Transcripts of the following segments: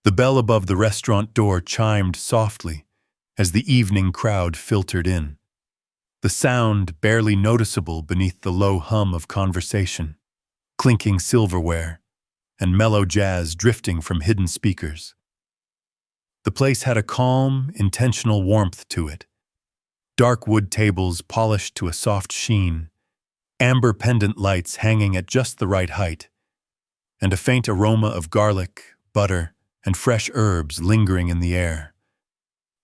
The bell above the restaurant door chimed softly as the evening crowd filtered in, the sound barely noticeable beneath the low hum of conversation, clinking silverware, and mellow jazz drifting from hidden speakers. The place had a calm, intentional warmth to it. Dark wood tables polished to a soft sheen, amber pendant lights hanging at just the right height, and a faint aroma of garlic, butter, and fresh herbs lingering in the air.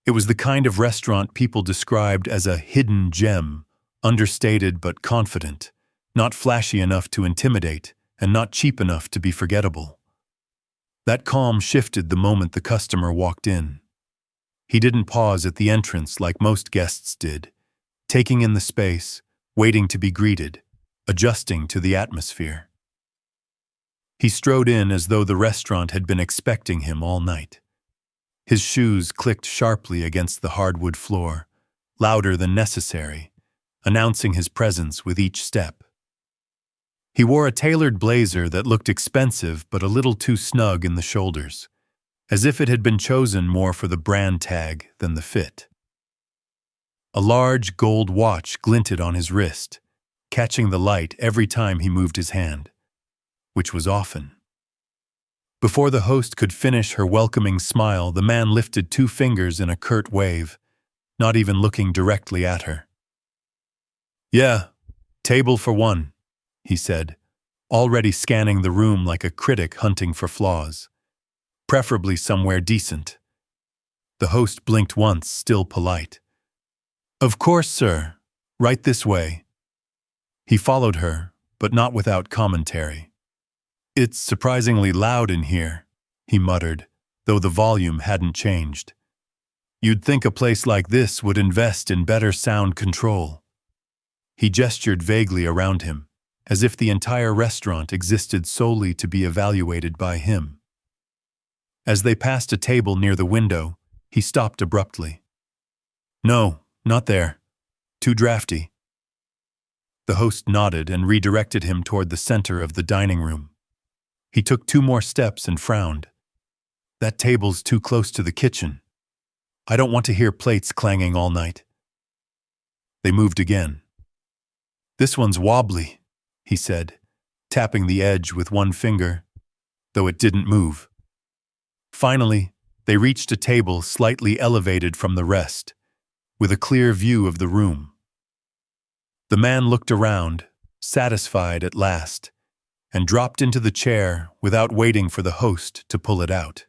It was the kind of restaurant people described as a hidden gem, understated but confident, not flashy enough to intimidate, and not cheap enough to be forgettable. That calm shifted the moment the customer walked in. He didn't pause at the entrance like most guests did, taking in the space, waiting to be greeted, adjusting to the atmosphere. He strode in as though the restaurant had been expecting him all night. His shoes clicked sharply against the hardwood floor, louder than necessary, announcing his presence with each step. He wore a tailored blazer that looked expensive but a little too snug in the shoulders, as if it had been chosen more for the brand tag than the fit. A large gold watch glinted on his wrist, catching the light every time he moved his hand, which was often. Before the host could finish her welcoming smile, the man lifted 2 fingers in a curt wave, not even looking directly at her. "Yeah, table for 1, he said, already scanning the room like a critic hunting for flaws. Preferably somewhere decent. The host blinked once, still polite. "Of course, sir. Right this way." He followed her, but not without commentary. "It's surprisingly loud in here," he muttered, though the volume hadn't changed. "You'd think a place like this would invest in better sound control." He gestured vaguely around him, as if the entire restaurant existed solely to be evaluated by him. As they passed a table near the window, he stopped abruptly. "No, not there. Too drafty." The host nodded and redirected him toward the center of the dining room. He took 2 more steps and frowned. "That table's too close to the kitchen. I don't want to hear plates clanging all night." They moved again. "This one's wobbly," he said, tapping the edge with 1 finger, though it didn't move. Finally, they reached a table slightly elevated from the rest, with a clear view of the room. The man looked around, satisfied at last, and dropped into the chair without waiting for the host to pull it out.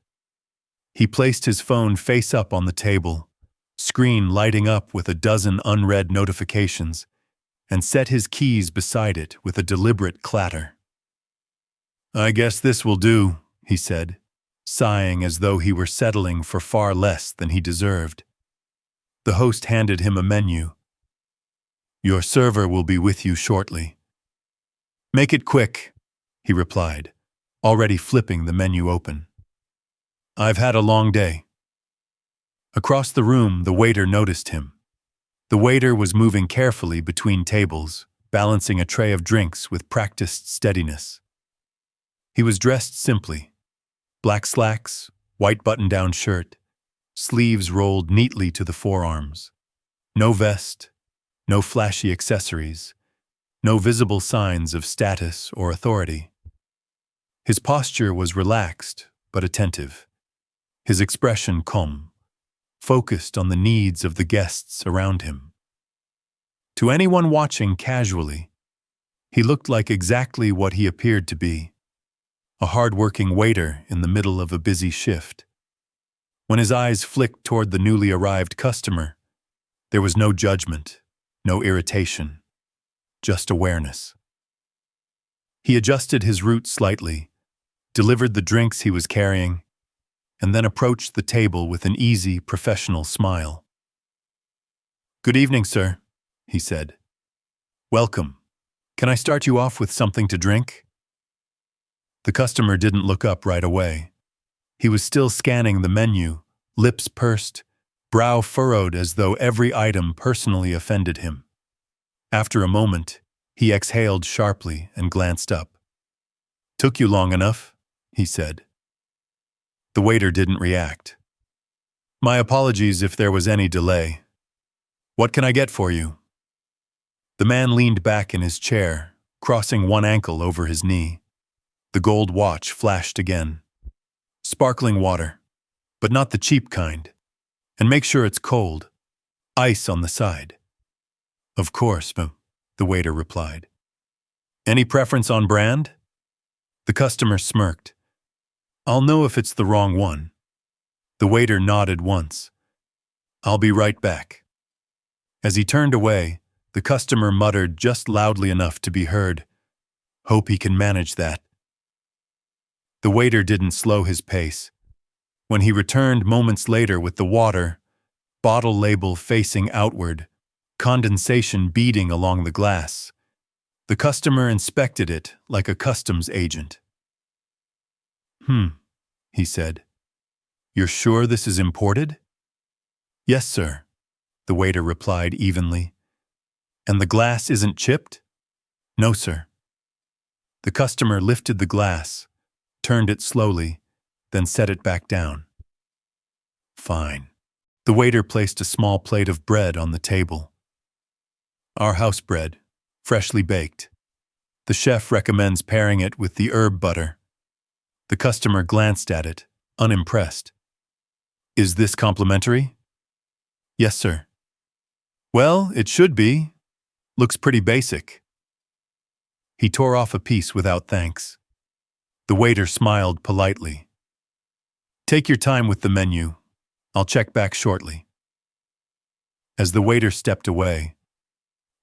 He placed his phone face up on the table, screen lighting up with a dozen unread notifications, and set his keys beside it with a deliberate clatter. "I guess this will do," he said, sighing as though he were settling for far less than he deserved. The host handed him a menu. "Your server will be with you shortly." "Make it quick," he replied, already flipping the menu open. "I've had a long day." Across the room, the waiter noticed him. The waiter was moving carefully between tables, balancing a tray of drinks with practiced steadiness. He was dressed simply. Black slacks, white button-down shirt, sleeves rolled neatly to the forearms. No vest, no flashy accessories, no visible signs of status or authority. His posture was relaxed but attentive, his expression calm, focused on the needs of the guests around him. To anyone watching casually, he looked like exactly what he appeared to be, a hardworking waiter in the middle of a busy shift. When his eyes flicked toward the newly arrived customer, there was no judgment, no irritation, just awareness. He adjusted his route slightly, delivered the drinks he was carrying, and then approached the table with an easy, professional smile. "Good evening, sir," he said. "Welcome. Can I start you off with something to drink?" The customer didn't look up right away. He was still scanning the menu, lips pursed, brow furrowed as though every item personally offended him. After a moment, he exhaled sharply and glanced up. "Took you long enough," he said. The waiter didn't react. My apologies if there was any delay. What can I get for you? The man leaned back in his chair, crossing one ankle over his knee. The gold watch flashed again. Sparkling water, but not the cheap kind. And make sure it's cold. Ice on the side. Of course, the waiter replied. Any preference on brand? The customer smirked. I'll know if it's the wrong one. The waiter nodded once. I'll be right back. As he turned away, the customer muttered just loudly enough to be heard. Hope he can manage that. The waiter didn't slow his pace. When he returned moments later with the water, bottle label facing outward, condensation beading along the glass, the customer inspected it like a customs agent. He said. You're sure this is imported? Yes, sir, the waiter replied evenly. And the glass isn't chipped? No, sir. The customer lifted the glass, turned it slowly, then set it back down. Fine. The waiter placed a small plate of bread on the table. Our house bread, freshly baked. The chef recommends pairing it with the herb butter. The customer glanced at it, unimpressed. Is this complimentary? Yes, sir. Well, it should be. Looks pretty basic. He tore off a piece without thanks. The waiter smiled politely. Take your time with the menu. I'll check back shortly. As the waiter stepped away,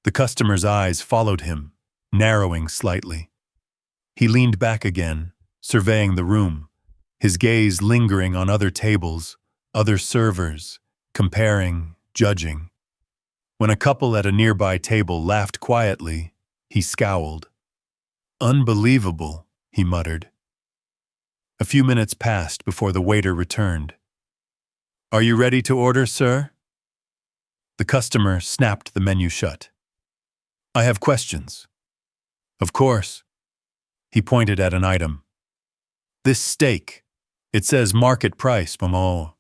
the customer's eyes followed him, narrowing slightly. He leaned back again, surveying the room, his gaze lingering on other tables, other servers, comparing, judging. When a couple at a nearby table laughed quietly, he scowled. Unbelievable, he muttered. A few minutes passed before the waiter returned. Are you ready to order, sir? The customer snapped the menu shut. I have questions. Of course. He pointed at an item. This steak. It says market price, Momo.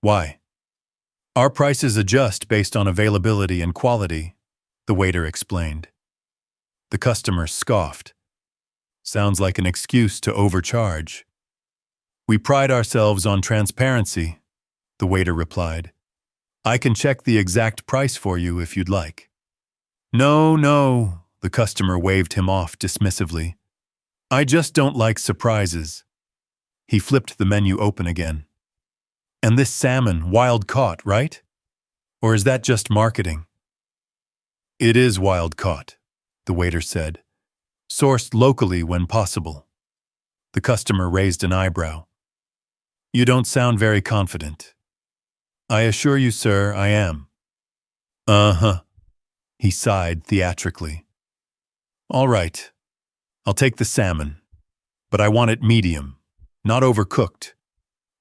Why? Our prices adjust based on availability and quality, the waiter explained. The customer scoffed. Sounds like an excuse to overcharge. We pride ourselves on transparency, the waiter replied. I can check the exact price for you if you'd like. No, the customer waved him off dismissively. I just don't like surprises. He flipped the menu open again. And this salmon, wild caught, right? Or is that just marketing? It is wild caught, the waiter said. Sourced locally when possible. The customer raised an eyebrow. You don't sound very confident. I assure you, sir, I am. He sighed theatrically. All right, I'll take the salmon, but I want it medium, not overcooked.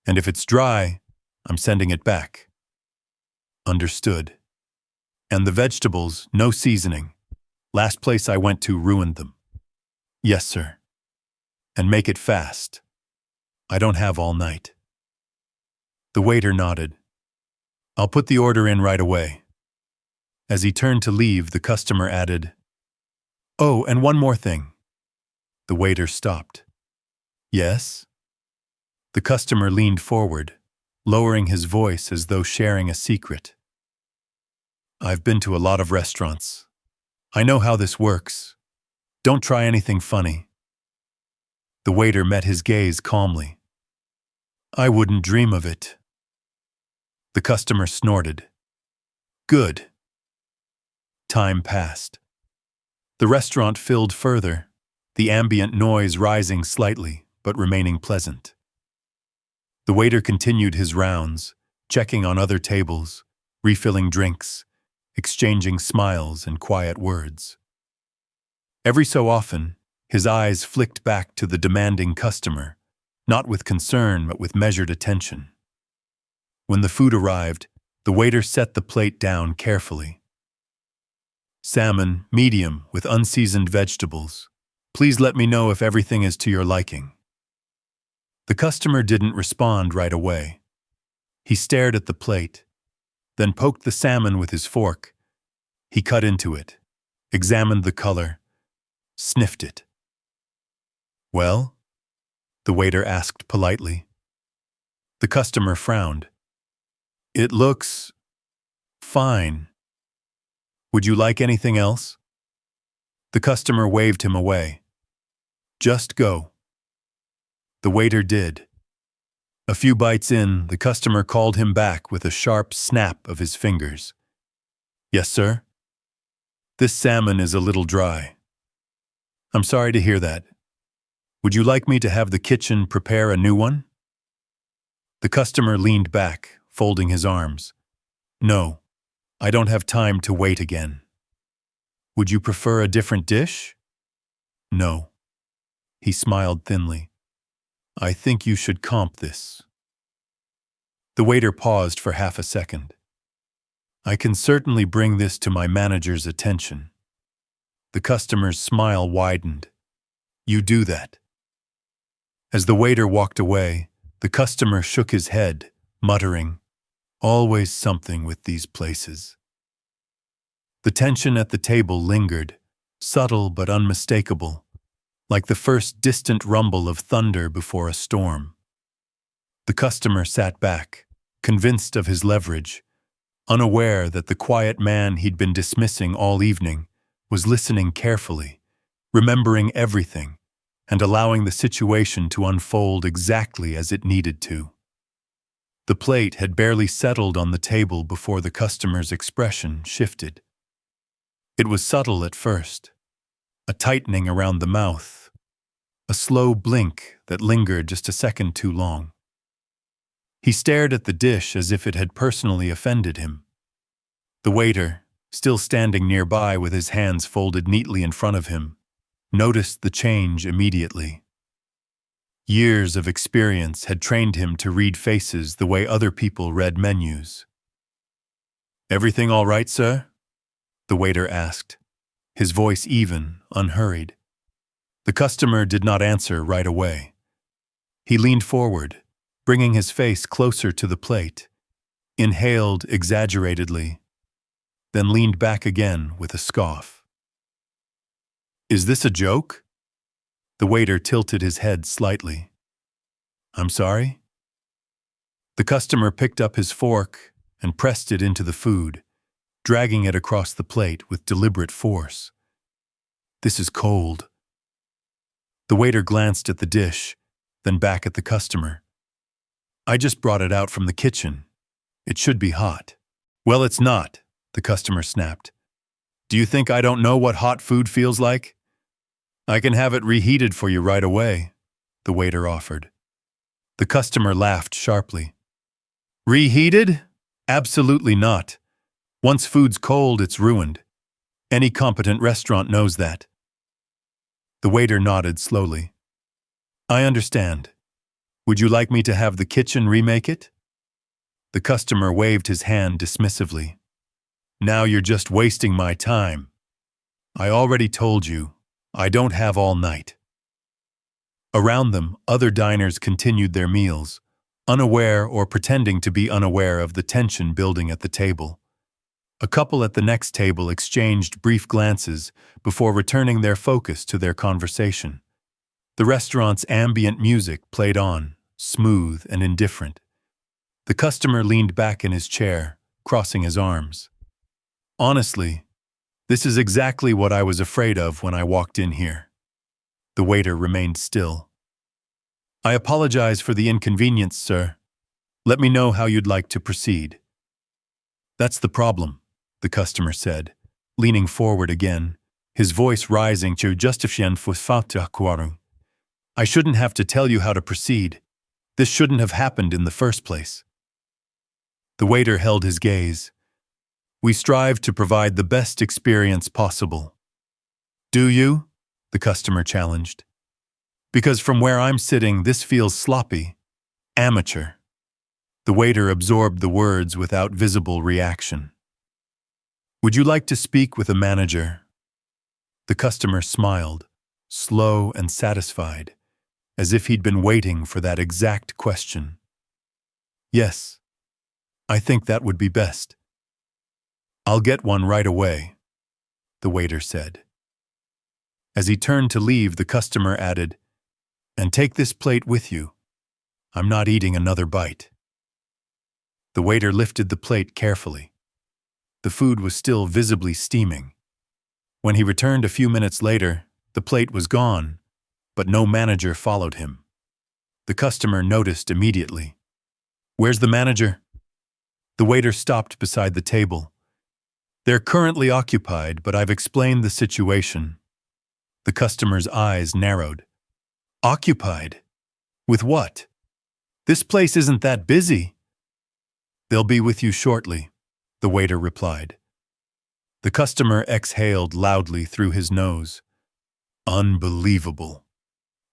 And if it's dry, I'm sending it back. Understood. And the vegetables, no seasoning. Last place I went to ruined them. Yes, sir. And make it fast. I don't have all night. The waiter nodded. I'll put the order in right away. As he turned to leave, the customer added, Oh, and one more thing. The waiter stopped. Yes? The customer leaned forward, lowering his voice as though sharing a secret. I've been to a lot of restaurants. I know how this works. Don't try anything funny. The waiter met his gaze calmly. I wouldn't dream of it. The customer snorted. Good. Time passed. The restaurant filled further, the ambient noise rising slightly but remaining pleasant. The waiter continued his rounds, checking on other tables, refilling drinks, exchanging smiles and quiet words. Every so often, his eyes flicked back to the demanding customer, not with concern but with measured attention. When the food arrived, the waiter set the plate down carefully. Salmon, medium, with unseasoned vegetables. Please let me know if everything is to your liking. The The customer didn't respond right away. He stared at the plate, then poked the salmon with his fork. He cut into it, examined the color, sniffed it. "Well?" the waiter asked politely. The customer frowned. "It looks fine. Would you like anything else?" The customer waved him away. "Just go." The waiter did. A few bites in, the customer called him back with a sharp snap of his fingers. "Yes, sir? This salmon is a little dry." "I'm sorry to hear that. Would you like me to have the kitchen prepare a new one?" The customer leaned back, folding his arms. "No, I don't have time to wait again." "Would you prefer a different dish?" "No." He smiled thinly. "I think you should comp this." The waiter paused for half a second. "I can certainly bring this to my manager's attention." The customer's smile widened. "You do that." As the waiter walked away, the customer shook his head, muttering, "Always something with these places." The tension at the table lingered, subtle but unmistakable, like the first distant rumble of thunder before a storm. The customer sat back, convinced of his leverage, unaware that the quiet man he'd been dismissing all evening was listening carefully, remembering everything, and allowing the situation to unfold exactly as it needed to. The plate had barely settled on the table before the customer's expression shifted. It was subtle at first, a tightening around the mouth, a slow blink that lingered just a second too long. He stared at the dish as if it had personally offended him. The waiter, still standing nearby with his hands folded neatly in front of him, noticed the change immediately. Years of experience had trained him to read faces the way other people read menus. "Everything all right, sir?" the waiter asked, his voice even, unhurried. The customer did not answer right away. He leaned forward, bringing his face closer to the plate, inhaled exaggeratedly, then leaned back again with a scoff. "Is this a joke?" The waiter tilted his head slightly. "I'm sorry?" The customer picked up his fork and pressed it into the food, dragging it across the plate with deliberate force. "This is cold." The waiter glanced at the dish, then back at the customer. "I just brought it out from the kitchen. It should be hot." "Well, it's not," the customer snapped. "Do you think I don't know what hot food feels like?" "I can have it reheated for you right away," the waiter offered. The customer laughed sharply. "Reheated? Absolutely not. Once food's cold, it's ruined. Any competent restaurant knows that." The waiter nodded slowly. "I understand. Would you like me to have the kitchen remake it?" The customer waved his hand dismissively. "Now you're just wasting my time. I already told you, I don't have all night." Around them, other diners continued their meals, unaware or pretending to be unaware of the tension building at the table. A couple at the next table exchanged brief glances before returning their focus to their conversation. The restaurant's ambient music played on, smooth and indifferent. The customer leaned back in his chair, crossing his arms. "Honestly, this is exactly what I was afraid of when I walked in here." The waiter remained still. "I apologize for the inconvenience, sir. Let me know how you'd like to proceed." "That's the problem," the customer said, leaning forward again, his voice rising to justification for fatakuaru. "I shouldn't have to tell you how to proceed. This shouldn't have happened in the first place." The waiter held his gaze. "We strive to provide the best experience possible." "Do you?" the customer challenged. "Because from where I'm sitting, this feels sloppy, amateur." The waiter absorbed the words without visible reaction. "Would you like to speak with a manager?" The customer smiled, slow and satisfied, as if he'd been waiting for that exact question. Yes, I think that would be best. I'll get one right away, the waiter said. As he turned to leave, the customer added, "And take this plate with you. I'm not eating another bite." The waiter lifted the plate carefully. The food was still visibly steaming. When he returned a few minutes later, the plate was gone, but no manager followed him. The customer noticed immediately. "Where's the manager?" The waiter stopped beside the table. "They're currently occupied, but I've explained the situation." The customer's eyes narrowed. "Occupied? With what? This place isn't that busy." "They'll be with you shortly," the waiter replied. The customer exhaled loudly through his nose. Unbelievable.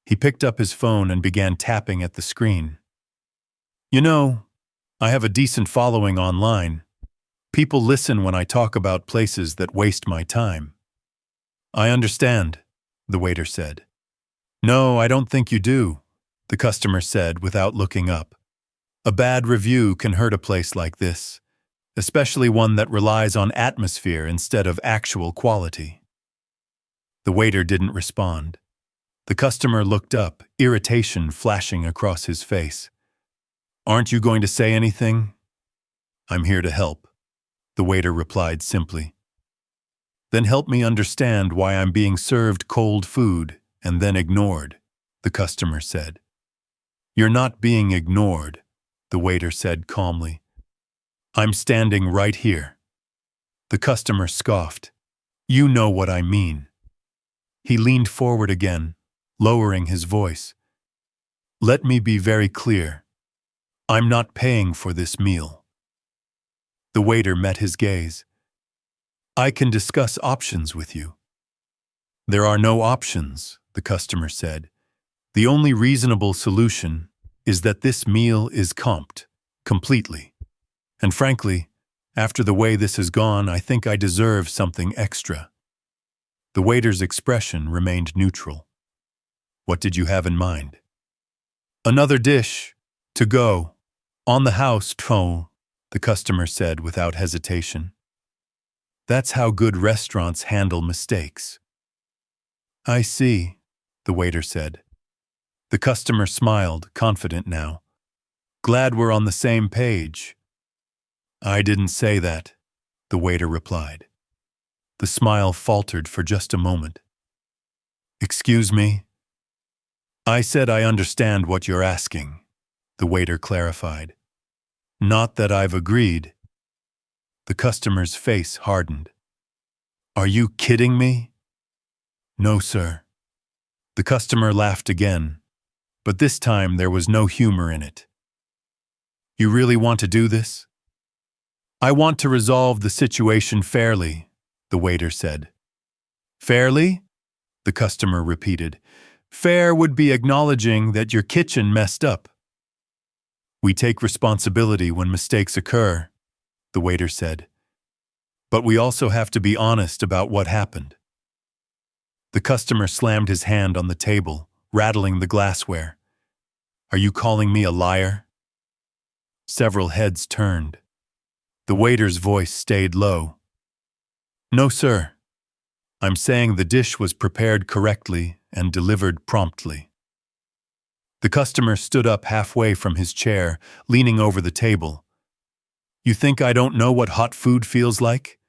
He picked up his phone and began tapping at the screen. "You know, I have a decent following online. People listen when I talk about places that waste my time." "I understand," the waiter said. "No, I don't think you do," the customer said without looking up. "A bad review can hurt a place like this, especially one that relies on atmosphere instead of actual quality." The waiter didn't respond. The customer looked up, irritation flashing across his face. "Aren't you going to say anything?" "I'm here to help," the waiter replied simply. "Then help me understand why I'm being served cold food and then ignored," the customer said. "You're not being ignored," the waiter said calmly. "I'm standing right here." The customer scoffed. "You know what I mean." He leaned forward again, lowering his voice. "Let me be very clear. I'm not paying for this meal." The waiter met his gaze. "I can discuss options with you." "There are no options," the customer said. "The only reasonable solution is that this meal is comped, completely. And frankly, after the way this has gone, I think I deserve something extra." The waiter's expression remained neutral. "What did you have in mind?" "Another dish, to go, on the house, the customer said without hesitation. "That's how good restaurants handle mistakes." "I see," the waiter said. The customer smiled, confident now. "Glad we're on the same page." "I didn't say that," the waiter replied. The smile faltered for just a moment. "Excuse me?" "I said I understand what you're asking," the waiter clarified. "Not that I've agreed." The customer's face hardened. "Are you kidding me?" "No, sir." The customer laughed again, but this time there was no humor in it. "You really want to do this?" "I want to resolve the situation fairly," the waiter said. "Fairly?" the customer repeated. "Fair would be acknowledging that your kitchen messed up." "We take responsibility when mistakes occur," the waiter said. "But we also have to be honest about what happened." The customer slammed his hand on the table, rattling the glassware. "Are you calling me a liar?" Several heads turned. The waiter's voice stayed low. "No, sir. I'm saying the dish was prepared correctly and delivered promptly." The customer stood up halfway from his chair, leaning over the table. "You think I don't know what hot food feels like?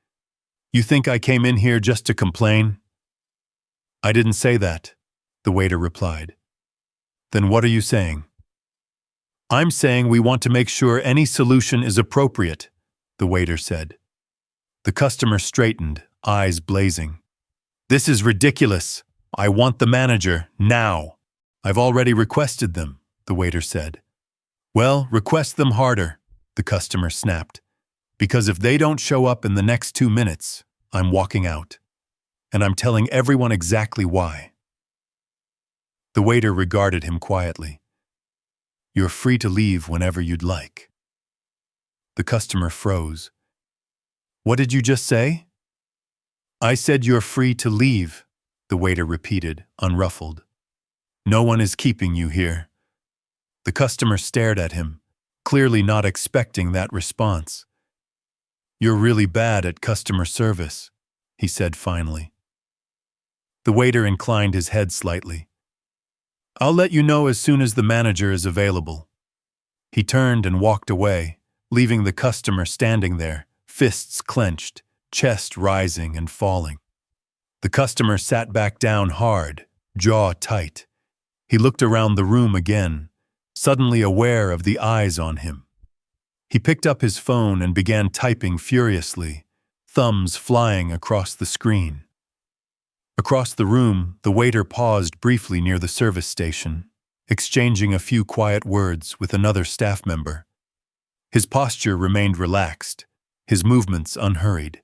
You think I came in here just to complain?" "I didn't say that," the waiter replied. "Then what are you saying?" "I'm saying we want to make sure any solution is appropriate," the waiter said. The customer straightened, eyes blazing. "This is ridiculous. I want the manager, now." "I've already requested them," the waiter said. "Well, request them harder," the customer snapped. "Because if they don't show up in the next 2 minutes, I'm walking out. And I'm telling everyone exactly why." The waiter regarded him quietly. "You're free to leave whenever you'd like." The customer froze. "What did you just say?" "I said you're free to leave," the waiter repeated, unruffled. No one is keeping you here. The customer stared at him, clearly not expecting that response. You're really bad at customer service, he said finally. The waiter inclined his head slightly. I'll let you know as soon as the manager is available. He turned and walked away, leaving the customer standing there, fists clenched, chest rising and falling. The customer sat back down hard, jaw tight. He looked around the room again, suddenly aware of the eyes on him. He picked up his phone and began typing furiously, thumbs flying across the screen. Across the room, the waiter paused briefly near the service station, exchanging a few quiet words with another staff member. His posture remained relaxed, his movements unhurried.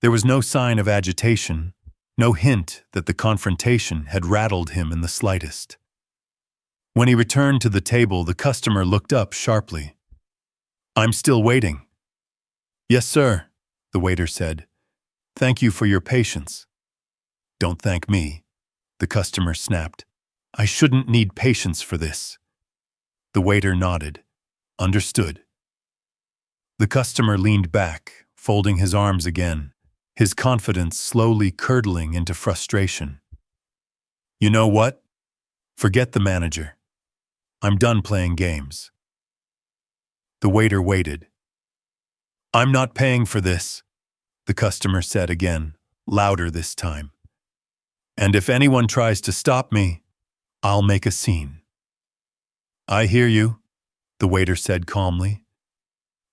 There was no sign of agitation, no hint that the confrontation had rattled him in the slightest. When he returned to the table, the customer looked up sharply. I'm still waiting. Yes, sir, the waiter said. Thank you for your patience. Don't thank me, the customer snapped. I shouldn't need patience for this. The waiter nodded. Understood. The customer leaned back, folding his arms again, his confidence slowly curdling into frustration. You know what? Forget the manager. I'm done playing games. The waiter waited. I'm not paying for this, the customer said again, louder this time. And if anyone tries to stop me, I'll make a scene. I hear you, the waiter said calmly.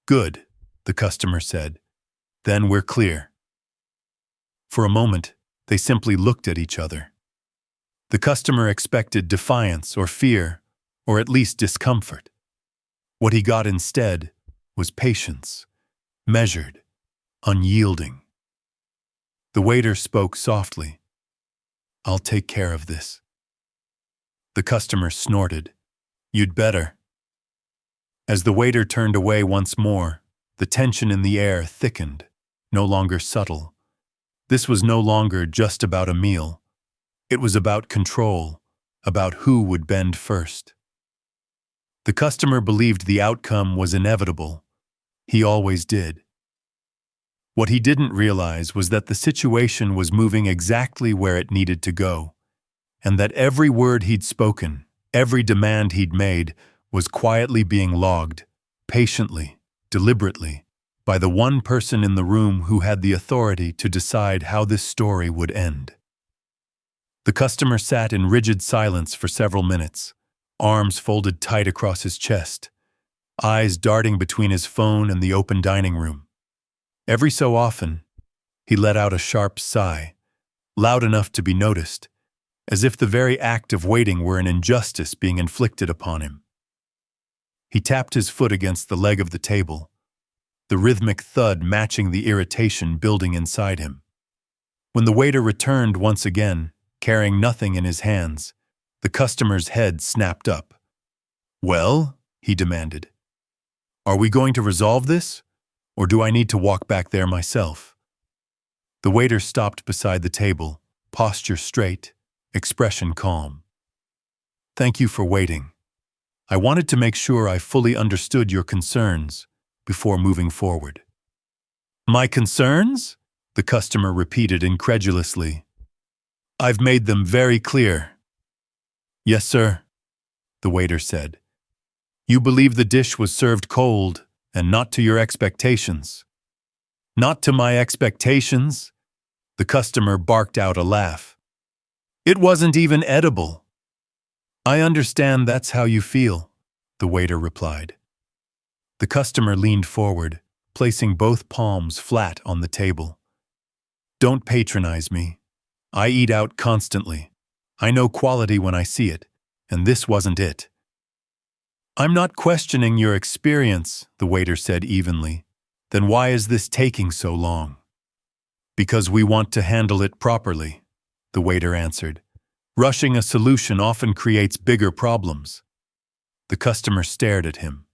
Good, the customer said. Then we're clear. For a moment, they simply looked at each other. The customer expected defiance or fear, or at least discomfort. What he got instead was patience, measured, unyielding. The waiter spoke softly. I'll take care of this. The customer snorted. You'd better. As the waiter turned away once more, the tension in the air thickened, no longer subtle. This was no longer just about a meal. It was about control, about who would bend first. The customer believed the outcome was inevitable. He always did. What he didn't realize was that the situation was moving exactly where it needed to go, and that every word he'd spoken, every demand he'd made, was quietly being logged, patiently, deliberately, by the one person in the room who had the authority to decide how this story would end. The customer sat in rigid silence for several minutes, arms folded tight across his chest, eyes darting between his phone and the open dining room. Every so often, he let out a sharp sigh, loud enough to be noticed, as if the very act of waiting were an injustice being inflicted upon him. He tapped his foot against the leg of the table, the rhythmic thud matching the irritation building inside him. When the waiter returned once again, carrying nothing in his hands, the customer's head snapped up. Well, he demanded, are we going to resolve this, or do I need to walk back there myself? The waiter stopped beside the table, posture straight, expression calm. Thank you for waiting. I wanted to make sure I fully understood your concerns before moving forward. My concerns? The customer repeated incredulously. I've made them very clear. Yes, sir, the waiter said. You believe the dish was served cold and not to your expectations. Not to my expectations? The customer barked out a laugh. It wasn't even edible. I understand that's how you feel, the waiter replied. The customer leaned forward, placing both palms flat on the table. Don't patronize me. I eat out constantly. I know quality when I see it, and this wasn't it. I'm not questioning your experience, the waiter said evenly. Then why is this taking so long? Because we want to handle it properly, the waiter answered. Rushing a solution often creates bigger problems. The customer stared at him.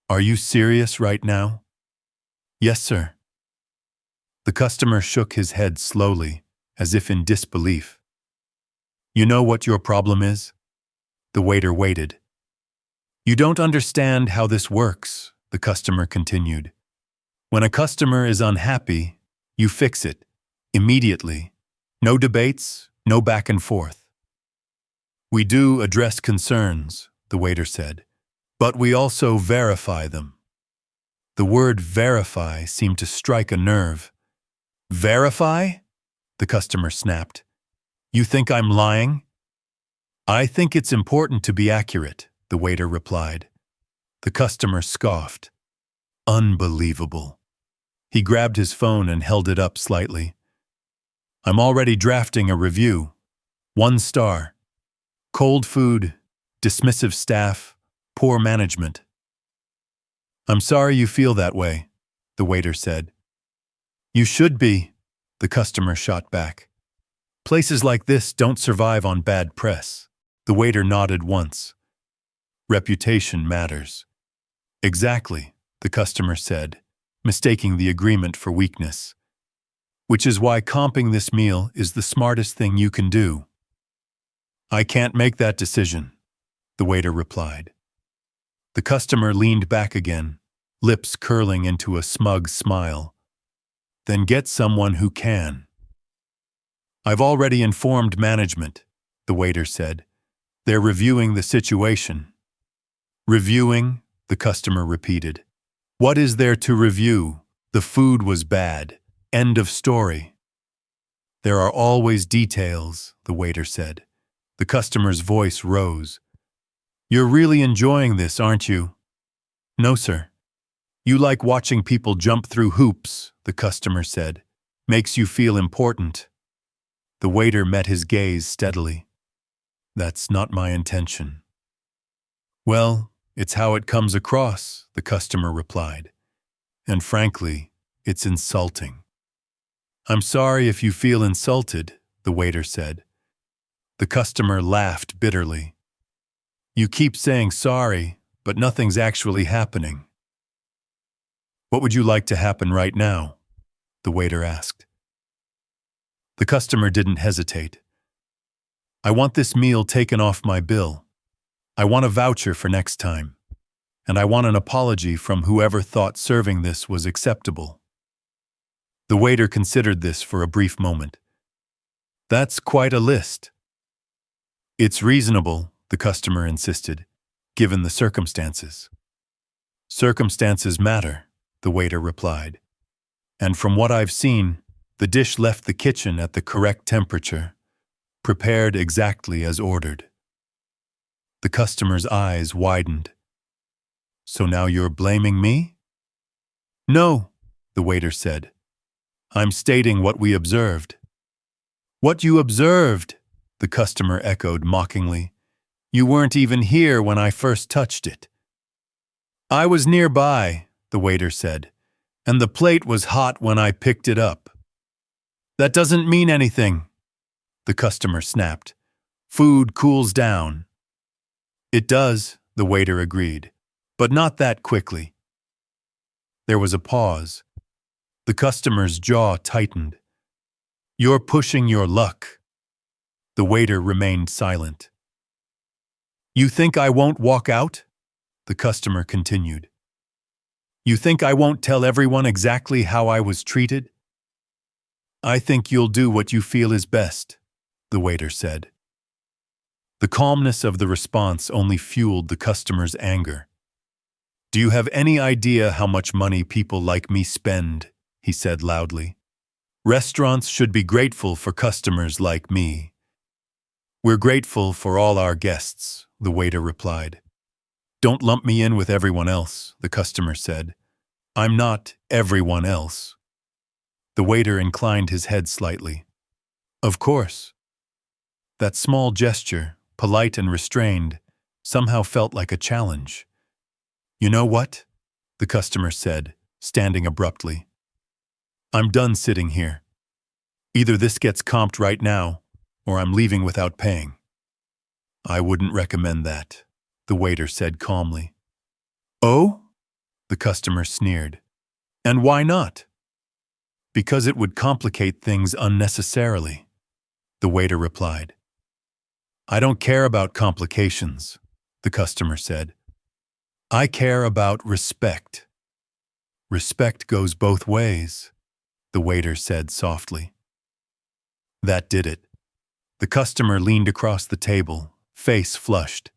Are you serious right now? Yes, sir. The customer shook his head slowly, as if in disbelief. You know what your problem is? The waiter waited. You don't understand how this works, the customer continued. When a customer is unhappy, you fix it, immediately. No debates, no back and forth. We do address concerns, the waiter said, but we also verify them. The word verify seemed to strike a nerve. Verify? The customer snapped. You think I'm lying? I think it's important to be accurate, the waiter replied. The customer scoffed. Unbelievable. He grabbed his phone and held it up slightly. I'm already drafting a review. 1 star. Cold food, dismissive staff, poor management. I'm sorry you feel that way, the waiter said. You should be, the customer shot back. Places like this don't survive on bad press. The waiter nodded once. Reputation matters. Exactly, the customer said, mistaking the agreement for weakness. Which is why comping this meal is the smartest thing you can do. I can't make that decision, the waiter replied. The customer leaned back again, lips curling into a smug smile. Then get someone who can. I've already informed management, the waiter said. They're reviewing the situation. Reviewing, the customer repeated. What is there to review? The food was bad. End of story. There are always details, the waiter said. The customer's voice rose. You're really enjoying this, aren't you? No, sir. You like watching people jump through hoops, the customer said. Makes you feel important. The waiter met his gaze steadily. That's not my intention. Well, it's how it comes across, the customer replied. And frankly, it's insulting. I'm sorry if you feel insulted, the waiter said. The customer laughed bitterly. You keep saying sorry, but nothing's actually happening. What would you like to happen right now? The waiter asked. The customer didn't hesitate. I want this meal taken off my bill. I want a voucher for next time. And I want an apology from whoever thought serving this was acceptable. The waiter considered this for a brief moment. That's quite a list. It's reasonable, the customer insisted, given the circumstances. Circumstances matter, the waiter replied. And from what I've seen, the dish left the kitchen at the correct temperature, prepared exactly as ordered. The customer's eyes widened. So now you're blaming me? No, the waiter said. I'm stating what we observed. What you observed, the customer echoed mockingly. You weren't even here when I first touched it. I was nearby, the waiter said, and the plate was hot when I picked it up. That doesn't mean anything, the customer snapped. Food cools down. It does, the waiter agreed, but not that quickly. There was a pause. The customer's jaw tightened. You're pushing your luck. The waiter remained silent. You think I won't walk out? The customer continued. You think I won't tell everyone exactly how I was treated? I think you'll do what you feel is best, the waiter said. The calmness of the response only fueled the customer's anger. Do you have any idea how much money people like me spend? He said loudly. Restaurants should be grateful for customers like me. We're grateful for all our guests, the waiter replied. Don't lump me in with everyone else, the customer said. I'm not everyone else. The waiter inclined his head slightly. Of course. That small gesture, polite and restrained, somehow felt like a challenge. You know what? The customer said, standing abruptly. I'm done sitting here. Either this gets comped right now, or I'm leaving without paying. I wouldn't recommend that, the waiter said calmly. Oh? The customer sneered. And why not? Because it would complicate things unnecessarily, the waiter replied. I don't care about complications, the customer said. I care about respect. Respect goes both ways, the waiter said softly. That did it. The customer leaned across the table, face flushed.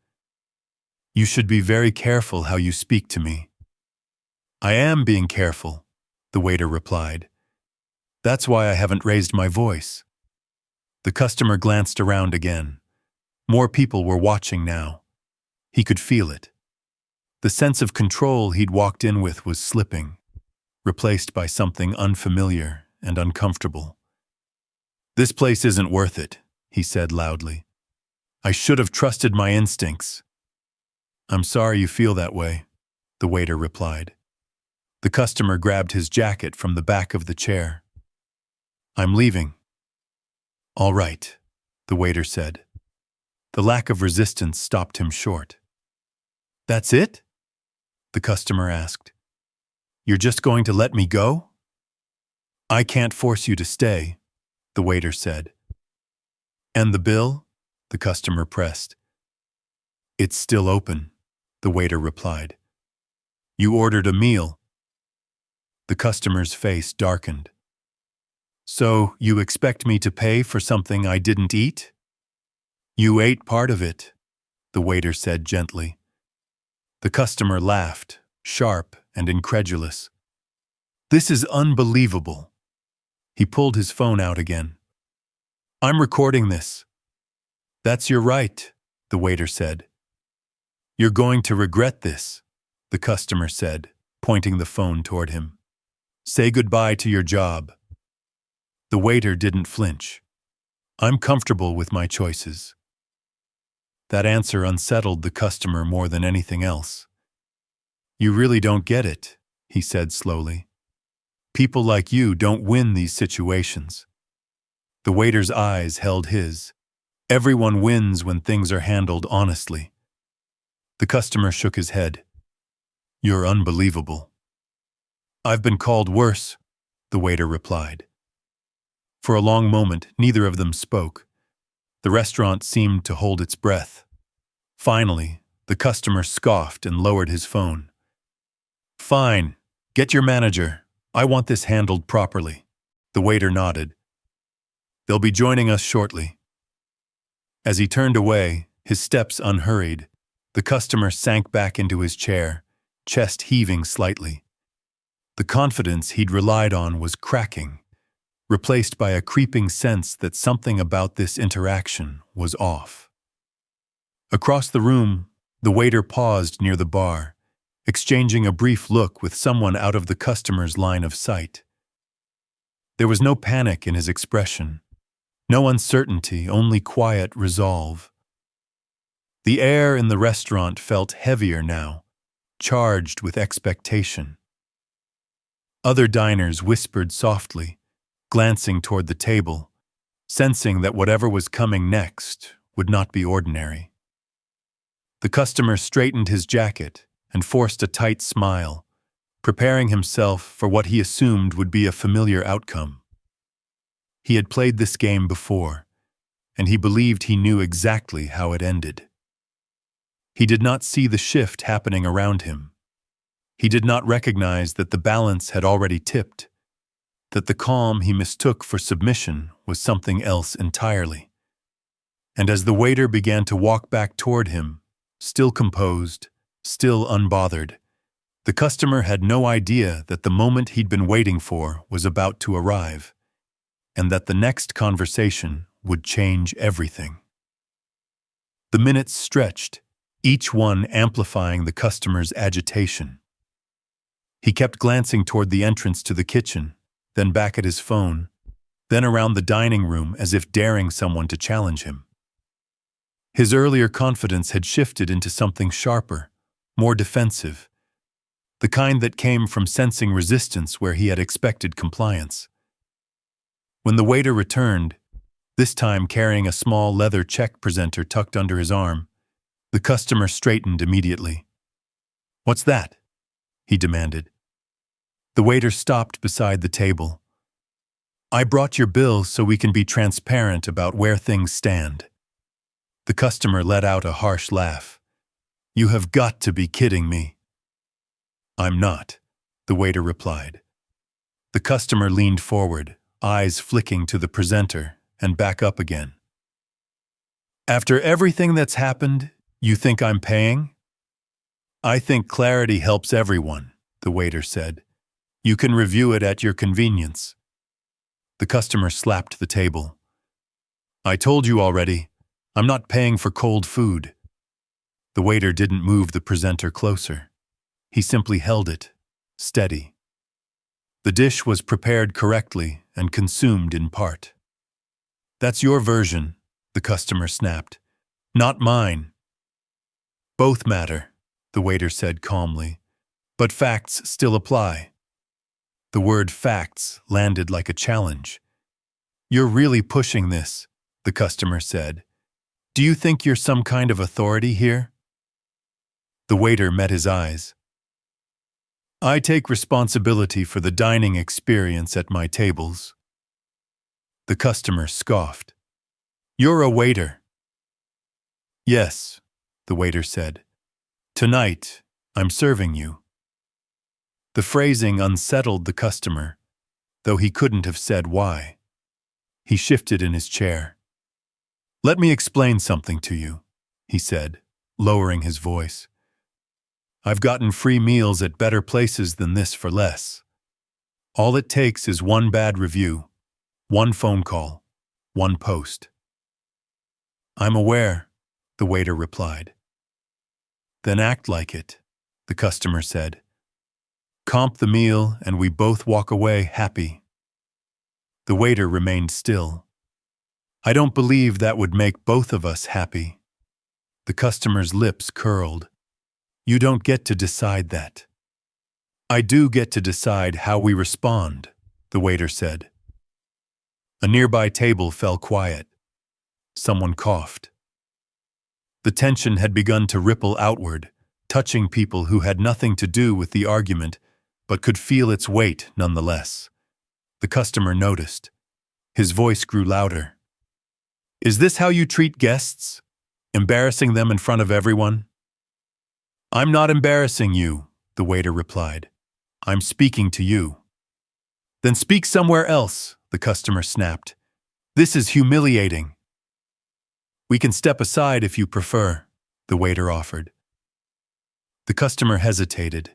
You should be very careful how you speak to me. I am being careful, the waiter replied. That's why I haven't raised my voice. The customer glanced around again. More people were watching now. He could feel it. The sense of control he'd walked in with was slipping, replaced by something unfamiliar and uncomfortable. This place isn't worth it, he said loudly. I should have trusted my instincts. I'm sorry you feel that way, the waiter replied. The customer grabbed his jacket from the back of the chair. I'm leaving. All right, the waiter said. The lack of resistance stopped him short. That's it? The customer asked. You're just going to let me go? I can't force you to stay, the waiter said. And the bill? The customer pressed. It's still open, the waiter replied. You ordered a meal. The customer's face darkened. So you expect me to pay for something I didn't eat? You ate part of it, the waiter said gently. The customer laughed, sharp and incredulous. This is unbelievable. He pulled his phone out again. I'm recording this. That's your right, the waiter said. You're going to regret this, the customer said, pointing the phone toward him. Say goodbye to your job. The waiter didn't flinch. I'm comfortable with my choices. That answer unsettled the customer more than anything else. You really don't get it, he said slowly. People like you don't win these situations. The waiter's eyes held his. Everyone wins when things are handled honestly. The customer shook his head. You're unbelievable. I've been called worse, the waiter replied. For a long moment, neither of them spoke. The restaurant seemed to hold its breath. Finally, the customer scoffed and lowered his phone. Fine, get your manager. I want this handled properly. The waiter nodded. They'll be joining us shortly. As he turned away, his steps unhurried, the customer sank back into his chair, chest heaving slightly. The confidence he'd relied on was cracking, replaced by a creeping sense that something about this interaction was off. Across the room, the waiter paused near the bar, exchanging a brief look with someone out of the customer's line of sight. There was no panic in his expression, no uncertainty, only quiet resolve. The air in the restaurant felt heavier now, charged with expectation. Other diners whispered softly, glancing toward the table, sensing that whatever was coming next would not be ordinary. The customer straightened his jacket and forced a tight smile, preparing himself for what he assumed would be a familiar outcome. He had played this game before, and he believed he knew exactly how it ended. He did not see the shift happening around him. He did not recognize that the balance had already tipped, that the calm he mistook for submission was something else entirely. And as the waiter began to walk back toward him, still composed, still unbothered, the customer had no idea that the moment he'd been waiting for was about to arrive, and that the next conversation would change everything. The minutes stretched, each one amplifying the customer's agitation. He kept glancing toward the entrance to the kitchen, then back at his phone, then around the dining room as if daring someone to challenge him. His earlier confidence had shifted into something sharper, more defensive, the kind that came from sensing resistance where he had expected compliance. When the waiter returned, this time carrying a small leather check presenter tucked under his arm, the customer straightened immediately. "What's that?" he demanded. The waiter stopped beside the table. "I brought your bill so we can be transparent about where things stand." The customer let out a harsh laugh. You have got to be kidding me. I'm not, the waiter replied. The customer leaned forward, eyes flicking to the presenter and back up again. After everything that's happened, you think I'm paying? I think clarity helps everyone, the waiter said. You can review it at your convenience. The customer slapped the table. I told you already, I'm not paying for cold food. The waiter didn't move the presenter closer. He simply held it, steady. The dish was prepared correctly and consumed in part. That's your version, the customer snapped. Not mine. Both matter, the waiter said calmly, but facts still apply. The word facts landed like a challenge. You're really pushing this, the customer said. Do you think you're some kind of authority here? The waiter met his eyes. I take responsibility for the dining experience at my tables. The customer scoffed. You're a waiter. Yes, the waiter said. Tonight, I'm serving you. The phrasing unsettled the customer, though he couldn't have said why. He shifted in his chair. Let me explain something to you, he said, lowering his voice. I've gotten free meals at better places than this for less. All it takes is one bad review, one phone call, one post. I'm aware, the waiter replied. Then act like it, the customer said. Comp the meal and we both walk away happy. The waiter remained still. I don't believe that would make both of us happy. The customer's lips curled. You don't get to decide that. I do get to decide how we respond, the waiter said. A nearby table fell quiet. Someone coughed. The tension had begun to ripple outward, touching people who had nothing to do with the argument, but could feel its weight nonetheless. The customer noticed. His voice grew louder. Is this how you treat guests? Embarrassing them in front of everyone? I'm not embarrassing you, the waiter replied. I'm speaking to you. Then speak somewhere else, the customer snapped. This is humiliating. We can step aside if you prefer, the waiter offered. The customer hesitated.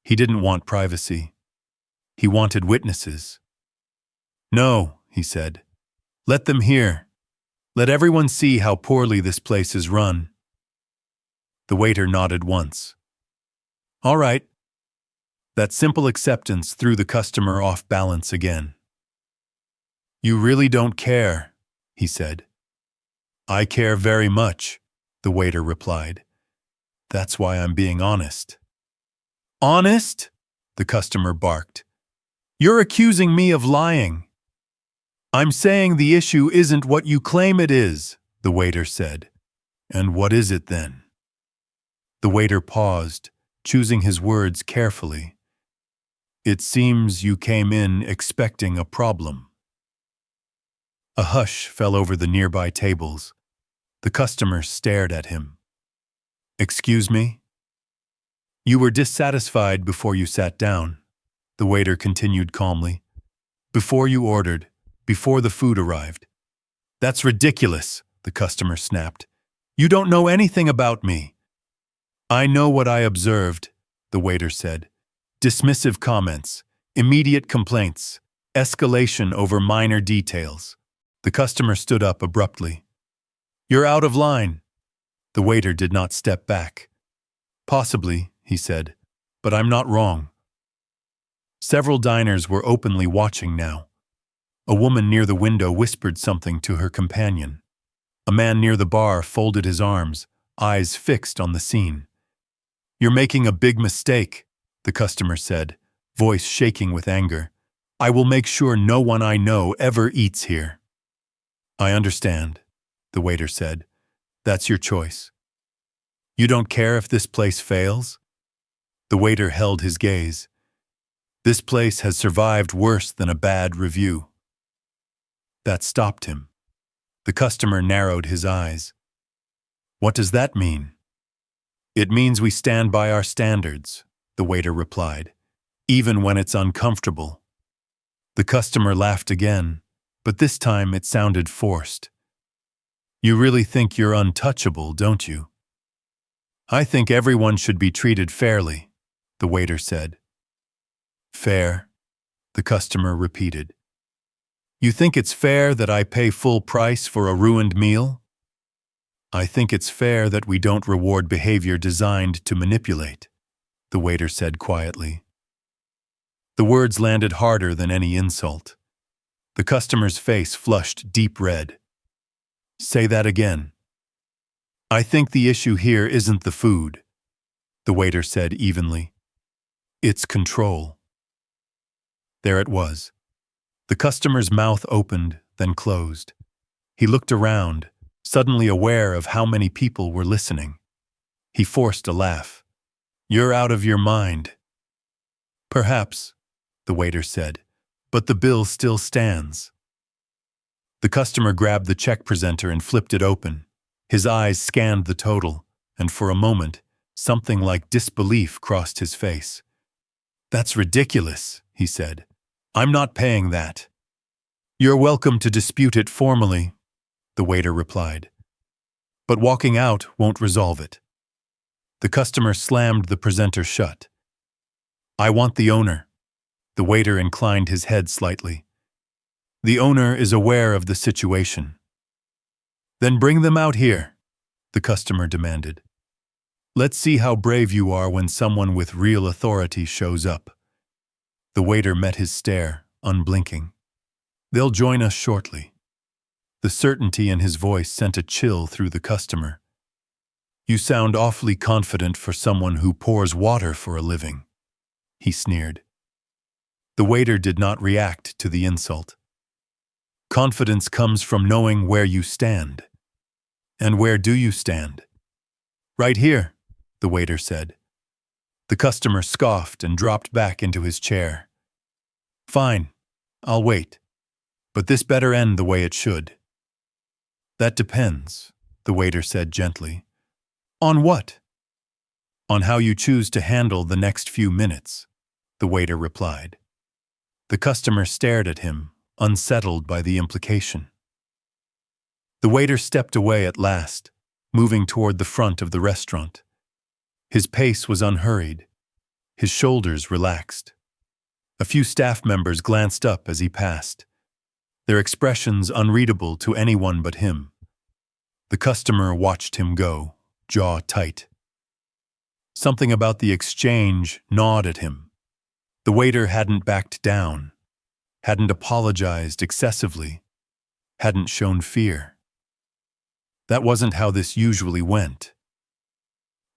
He didn't want privacy. He wanted witnesses. No, he said. Let them hear. Let everyone see how poorly this place is run. The waiter nodded once. All right. That simple acceptance threw the customer off balance again. You really don't care, he said. I care very much, the waiter replied. That's why I'm being honest. Honest? The customer barked. You're accusing me of lying. I'm saying the issue isn't what you claim it is, the waiter said. And what is it then? The waiter paused, choosing his words carefully. It seems you came in expecting a problem. A hush fell over the nearby tables. The customer stared at him. Excuse me? You were dissatisfied before you sat down, the waiter continued calmly. Before you ordered, before the food arrived. That's ridiculous, the customer snapped. You don't know anything about me. I know what I observed, the waiter said. Dismissive comments, immediate complaints, escalation over minor details. The customer stood up abruptly. You're out of line. The waiter did not step back. Possibly, he said, but I'm not wrong. Several diners were openly watching now. A woman near the window whispered something to her companion. A man near the bar folded his arms, eyes fixed on the scene. You're making a big mistake, the customer said, voice shaking with anger. I will make sure no one I know ever eats here. I understand, the waiter said. That's your choice. You don't care if this place fails? The waiter held his gaze. This place has survived worse than a bad review. That stopped him. The customer narrowed his eyes. What does that mean? It means we stand by our standards, the waiter replied, even when it's uncomfortable. The customer laughed again, but this time it sounded forced. You really think you're untouchable, don't you? I think everyone should be treated fairly, the waiter said. Fair, the customer repeated. You think it's fair that I pay full price for a ruined meal? I think it's fair that we don't reward behavior designed to manipulate, the waiter said quietly. The words landed harder than any insult. The customer's face flushed deep red. Say that again. I think the issue here isn't the food, the waiter said evenly. It's control. There it was. The customer's mouth opened, then closed. He looked around, suddenly aware of how many people were listening. He forced a laugh. You're out of your mind. Perhaps, the waiter said, but the bill still stands. The customer grabbed the check presenter and flipped it open. His eyes scanned the total, and for a moment, something like disbelief crossed his face. That's ridiculous, he said. I'm not paying that. You're welcome to dispute it formally, the waiter replied. But walking out won't resolve it. The customer slammed the presenter shut. I want the owner. The waiter inclined his head slightly. The owner is aware of the situation. Then bring them out here, the customer demanded. Let's see how brave you are when someone with real authority shows up. The waiter met his stare, unblinking. They'll join us shortly. The certainty in his voice sent a chill through the customer. You sound awfully confident for someone who pours water for a living, he sneered. The waiter did not react to the insult. Confidence comes from knowing where you stand. And where do you stand? Right here, the waiter said. The customer scoffed and dropped back into his chair. Fine, I'll wait. But this better end the way it should. That depends, the waiter said gently. On what? On how you choose to handle the next few minutes, the waiter replied. The customer stared at him, unsettled by the implication. The waiter stepped away at last, moving toward the front of the restaurant. His pace was unhurried, his shoulders relaxed. A few staff members glanced up as he passed, their expressions unreadable to anyone but him. The customer watched him go, jaw tight. Something about the exchange gnawed at him. The waiter hadn't backed down, hadn't apologized excessively, hadn't shown fear. That wasn't how this usually went.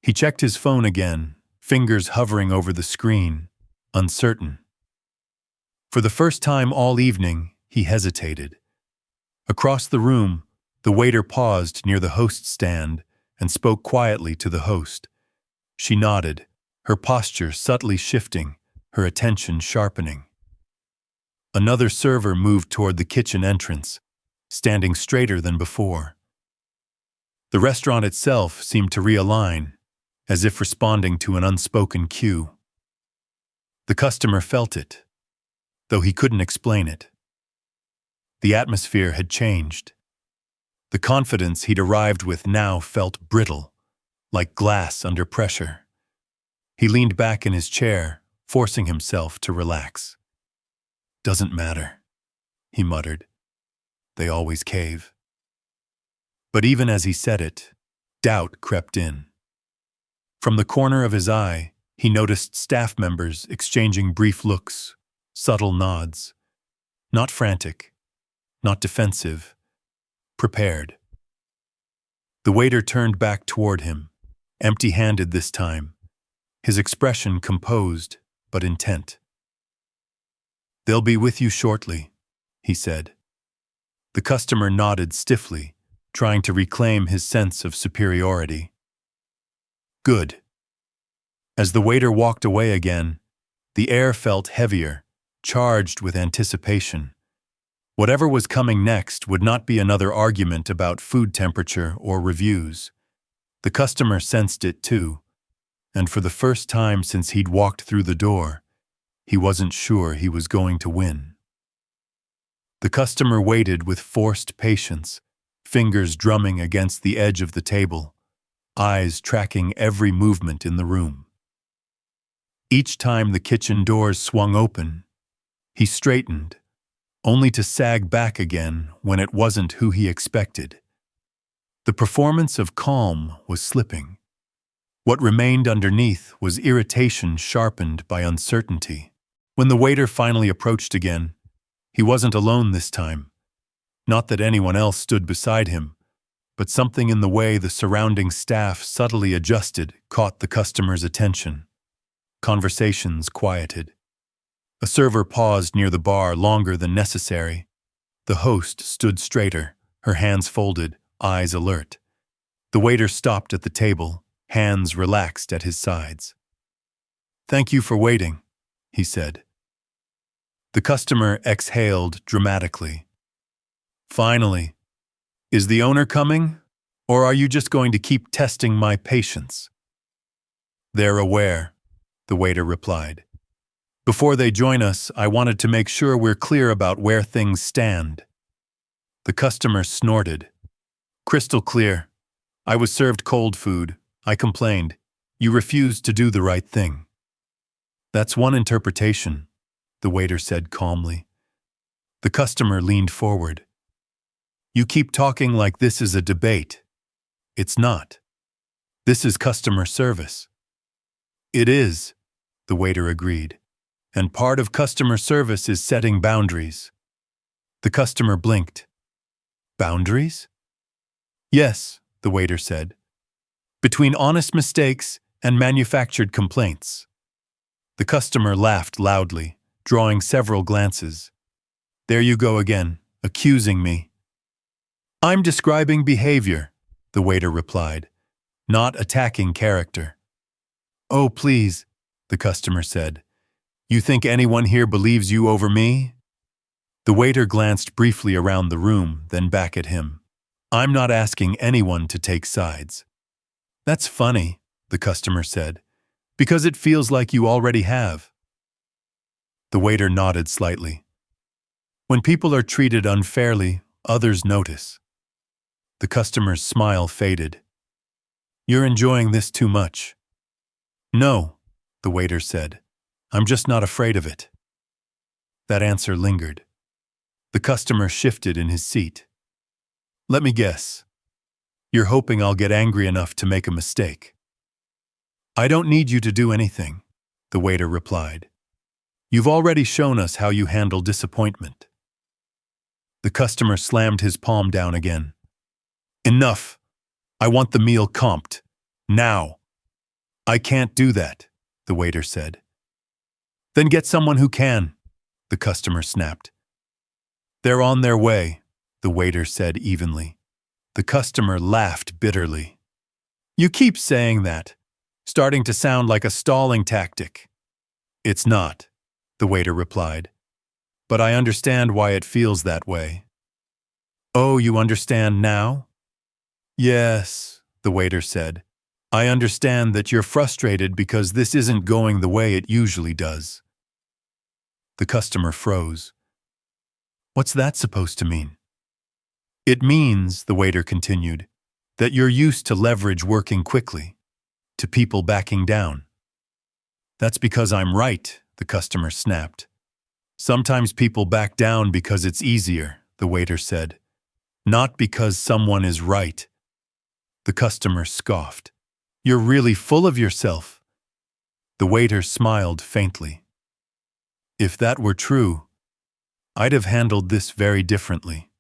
He checked his phone again, fingers hovering over the screen, uncertain. For the first time all evening, he hesitated. Across the room, the waiter paused near the host's stand and spoke quietly to the host. She nodded, her posture subtly shifting, her attention sharpening. Another server moved toward the kitchen entrance, standing straighter than before. The restaurant itself seemed to realign, as if responding to an unspoken cue. The customer felt it, though he couldn't explain it. The atmosphere had changed. The confidence he'd arrived with now felt brittle, like glass under pressure. He leaned back in his chair, forcing himself to relax. Doesn't matter, he muttered. They always cave. But even as he said it, doubt crept in. From the corner of his eye, he noticed staff members exchanging brief looks, subtle nods. Not frantic, not defensive, prepared. The waiter turned back toward him, empty-handed this time, his expression composed but intent. They'll be with you shortly, he said. The customer nodded stiffly, trying to reclaim his sense of superiority. Good. As the waiter walked away again, the air felt heavier, charged with anticipation. Whatever was coming next would not be another argument about food temperature or reviews. The customer sensed it too, and for the first time since he'd walked through the door, he wasn't sure he was going to win. The customer waited with forced patience, fingers drumming against the edge of the table, eyes tracking every movement in the room. Each time the kitchen doors swung open, he straightened, only to sag back again when it wasn't who he expected. The performance of calm was slipping. What remained underneath was irritation sharpened by uncertainty. When the waiter finally approached again, he wasn't alone this time. Not that anyone else stood beside him, but something in the way the surrounding staff subtly adjusted caught the customer's attention. Conversations quieted. A server paused near the bar longer than necessary. The host stood straighter, her hands folded, eyes alert. The waiter stopped at the table, hands relaxed at his sides. "Thank you for waiting," he said. The customer exhaled dramatically. "Finally. Is the owner coming, or are you just going to keep testing my patience?" "They're aware," the waiter replied. "Before they join us, I wanted to make sure we're clear about where things stand." The customer snorted. "Crystal clear. I was served cold food. I complained. You refused to do the right thing." "That's one interpretation," the waiter said calmly. The customer leaned forward. "You keep talking like this is a debate. It's not. This is customer service." "It is," the waiter agreed. "And part of customer service is setting boundaries." The customer blinked. "Boundaries?" "Yes," the waiter said. "Between honest mistakes and manufactured complaints." The customer laughed loudly, drawing several glances. "There you go again, accusing me." "I'm describing behavior," the waiter replied, "not attacking character." "Oh, please," the customer said. "You think anyone here believes you over me?" The waiter glanced briefly around the room, then back at him. "I'm not asking anyone to take sides." "That's funny," the customer said, "because it feels like you already have." The waiter nodded slightly. "When people are treated unfairly, others notice." The customer's smile faded. "You're enjoying this too much." "No," the waiter said. "I'm just not afraid of it." That answer lingered. The customer shifted in his seat. "Let me guess. You're hoping I'll get angry enough to make a mistake." "I don't need you to do anything," the waiter replied. "You've already shown us how you handle disappointment." The customer slammed his palm down again. "Enough. I want the meal comped. Now." "I can't do that," the waiter said. "Then get someone who can," the customer snapped. "They're on their way," the waiter said evenly. The customer laughed bitterly. "You keep saying that, starting to sound like a stalling tactic." "It's not," the waiter replied. "But I understand why it feels that way." "Oh, you understand now?" "Yes," the waiter said. "I understand that you're frustrated because this isn't going the way it usually does." The customer froze. "What's that supposed to mean?" "It means," the waiter continued, "that you're used to leverage working quickly, to people backing down." "That's because I'm right," the customer snapped. "Sometimes people back down because it's easier," the waiter said. "Not because someone is right." The customer scoffed. "You're really full of yourself." The waiter smiled faintly. "If that were true, I'd have handled this very differently."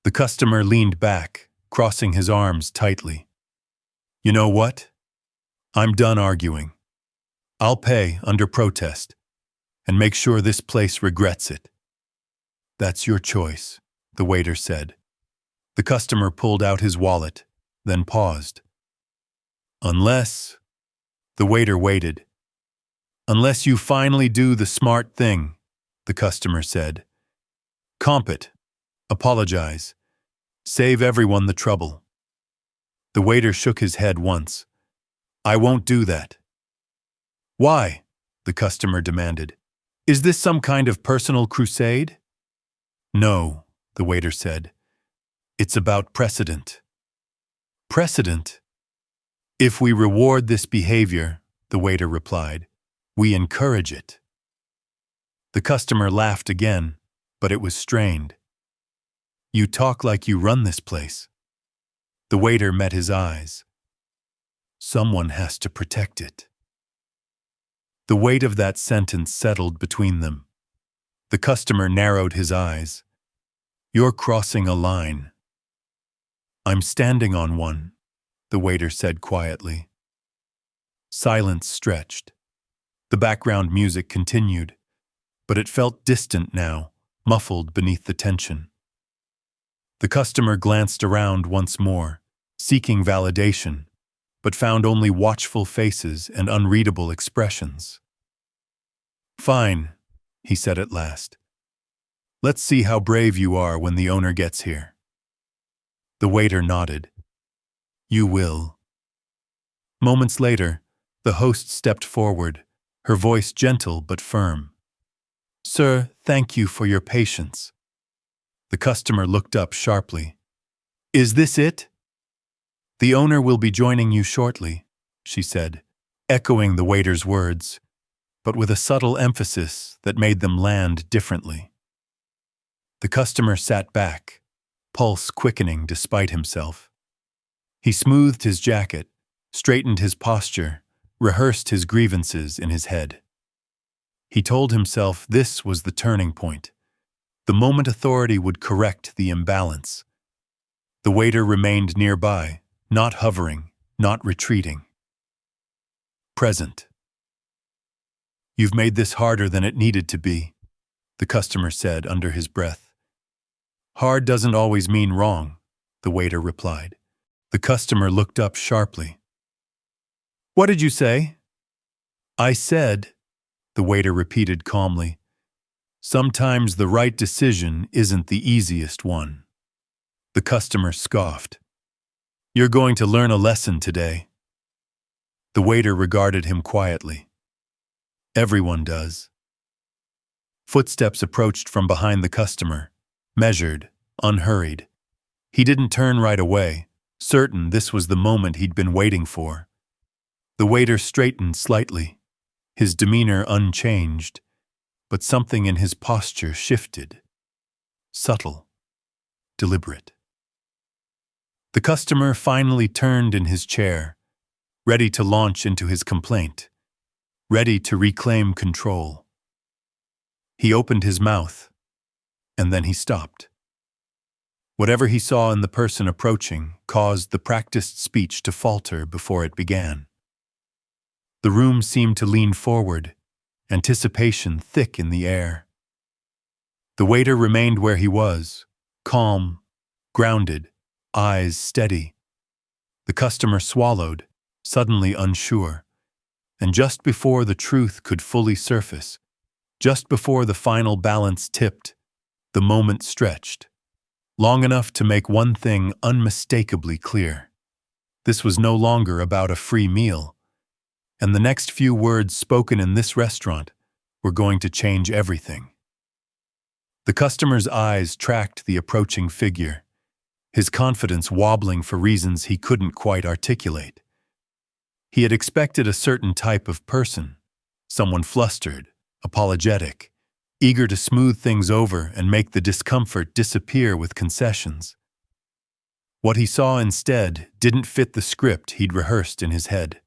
The customer leaned back, crossing his arms tightly. "You know what? I'm done arguing. I'll pay under protest and make sure this place regrets it." "That's your choice," the waiter said. The customer pulled out his wallet, then paused. "Unless," the waiter waited. "Unless you finally do the smart thing," the customer said. "Comp it. Apologize. Save everyone the trouble." The waiter shook his head once. "I won't do that." "Why?" the customer demanded. "Is this some kind of personal crusade?" "No," the waiter said. "It's about precedent." "Precedent?" "If we reward this behavior," the waiter replied, "we encourage it." The customer laughed again, but it was strained. "You talk like you run this place." The waiter met his eyes. "Someone has to protect it." The weight of that sentence settled between them. The customer narrowed his eyes. "You're crossing a line." "I'm standing on one," the waiter said quietly. Silence stretched. The background music continued, but it felt distant now, muffled beneath the tension. The customer glanced around once more, seeking validation, but found only watchful faces and unreadable expressions. "Fine," he said at last. "Let's see how brave you are when the owner gets here." The waiter nodded. "You will." Moments later, the host stepped forward, her voice gentle but firm. "Sir, thank you for your patience." The customer looked up sharply. "Is this it?" "The owner will be joining you shortly," she said, echoing the waiter's words, but with a subtle emphasis that made them land differently. The customer sat back, pulse quickening despite himself. He smoothed his jacket, straightened his posture, rehearsed his grievances in his head. He told himself this was the turning point, the moment authority would correct the imbalance. The waiter remained nearby, not hovering, not retreating. Present. "You've made this harder than it needed to be," the customer said under his breath. "Hard doesn't always mean wrong," the waiter replied. The customer looked up sharply. "What did you say?" "I said," the waiter repeated calmly, "sometimes the right decision isn't the easiest one." The customer scoffed. "You're going to learn a lesson today." The waiter regarded him quietly. "Everyone does." Footsteps approached from behind the customer, measured, unhurried. He didn't turn right away, certain this was the moment he'd been waiting for. The waiter straightened slightly, his demeanor unchanged, but something in his posture shifted. Subtle, deliberate. The customer finally turned in his chair, ready to launch into his complaint, ready to reclaim control. He opened his mouth, and then he stopped. Whatever he saw in the person approaching caused the practiced speech to falter before it began. The room seemed to lean forward, anticipation thick in the air. The waiter remained where he was, calm, grounded, eyes steady. The customer swallowed, suddenly unsure, and just before the truth could fully surface, just before the final balance tipped, the moment stretched, long enough to make one thing unmistakably clear. This was no longer about a free meal, and the next few words spoken in this restaurant were going to change everything. The customer's eyes tracked the approaching figure, his confidence wobbling for reasons he couldn't quite articulate. He had expected a certain type of person, someone flustered, apologetic, eager to smooth things over and make the discomfort disappear with concessions. What he saw instead didn't fit the script he'd rehearsed in his head.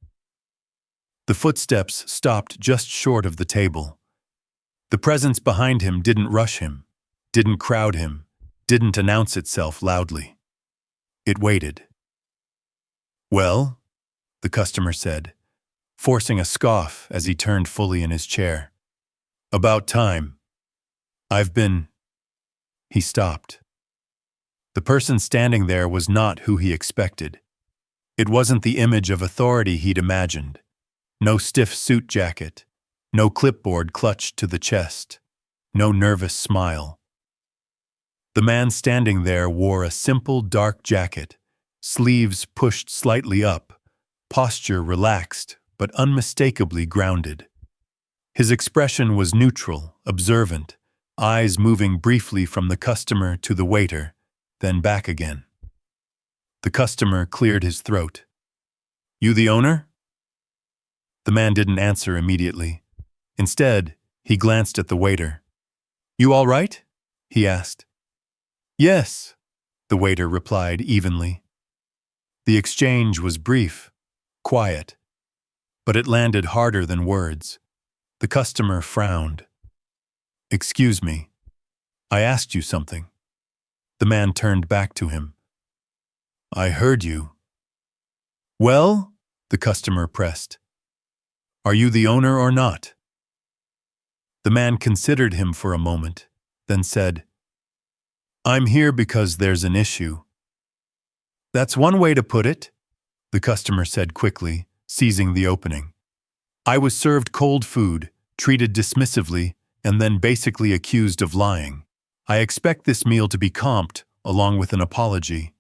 The footsteps stopped just short of the table. The presence behind him didn't rush him, didn't crowd him, didn't announce itself loudly. It waited. "Well?" the customer said, forcing a scoff as he turned fully in his chair. "About time. I've been—" He stopped. The person standing there was not who he expected. It wasn't the image of authority he'd imagined. No stiff suit jacket, no clipboard clutched to the chest, no nervous smile. The man standing there wore a simple dark jacket, sleeves pushed slightly up, posture relaxed but unmistakably grounded. His expression was neutral, observant, eyes moving briefly from the customer to the waiter, then back again. The customer cleared his throat. "You the owner?" The man didn't answer immediately. Instead, he glanced at the waiter. "You all right?" he asked. "Yes," the waiter replied evenly. The exchange was brief, quiet, but it landed harder than words. The customer frowned. "Excuse me, I asked you something." The man turned back to him. "I heard you." "Well?" the customer pressed. "Are you the owner or not?" The man considered him for a moment, then said, "I'm here because there's an issue." "That's one way to put it," the customer said quickly, seizing the opening. "I was served cold food, treated dismissively, and then basically accused of lying. I expect this meal to be comped, along with an apology."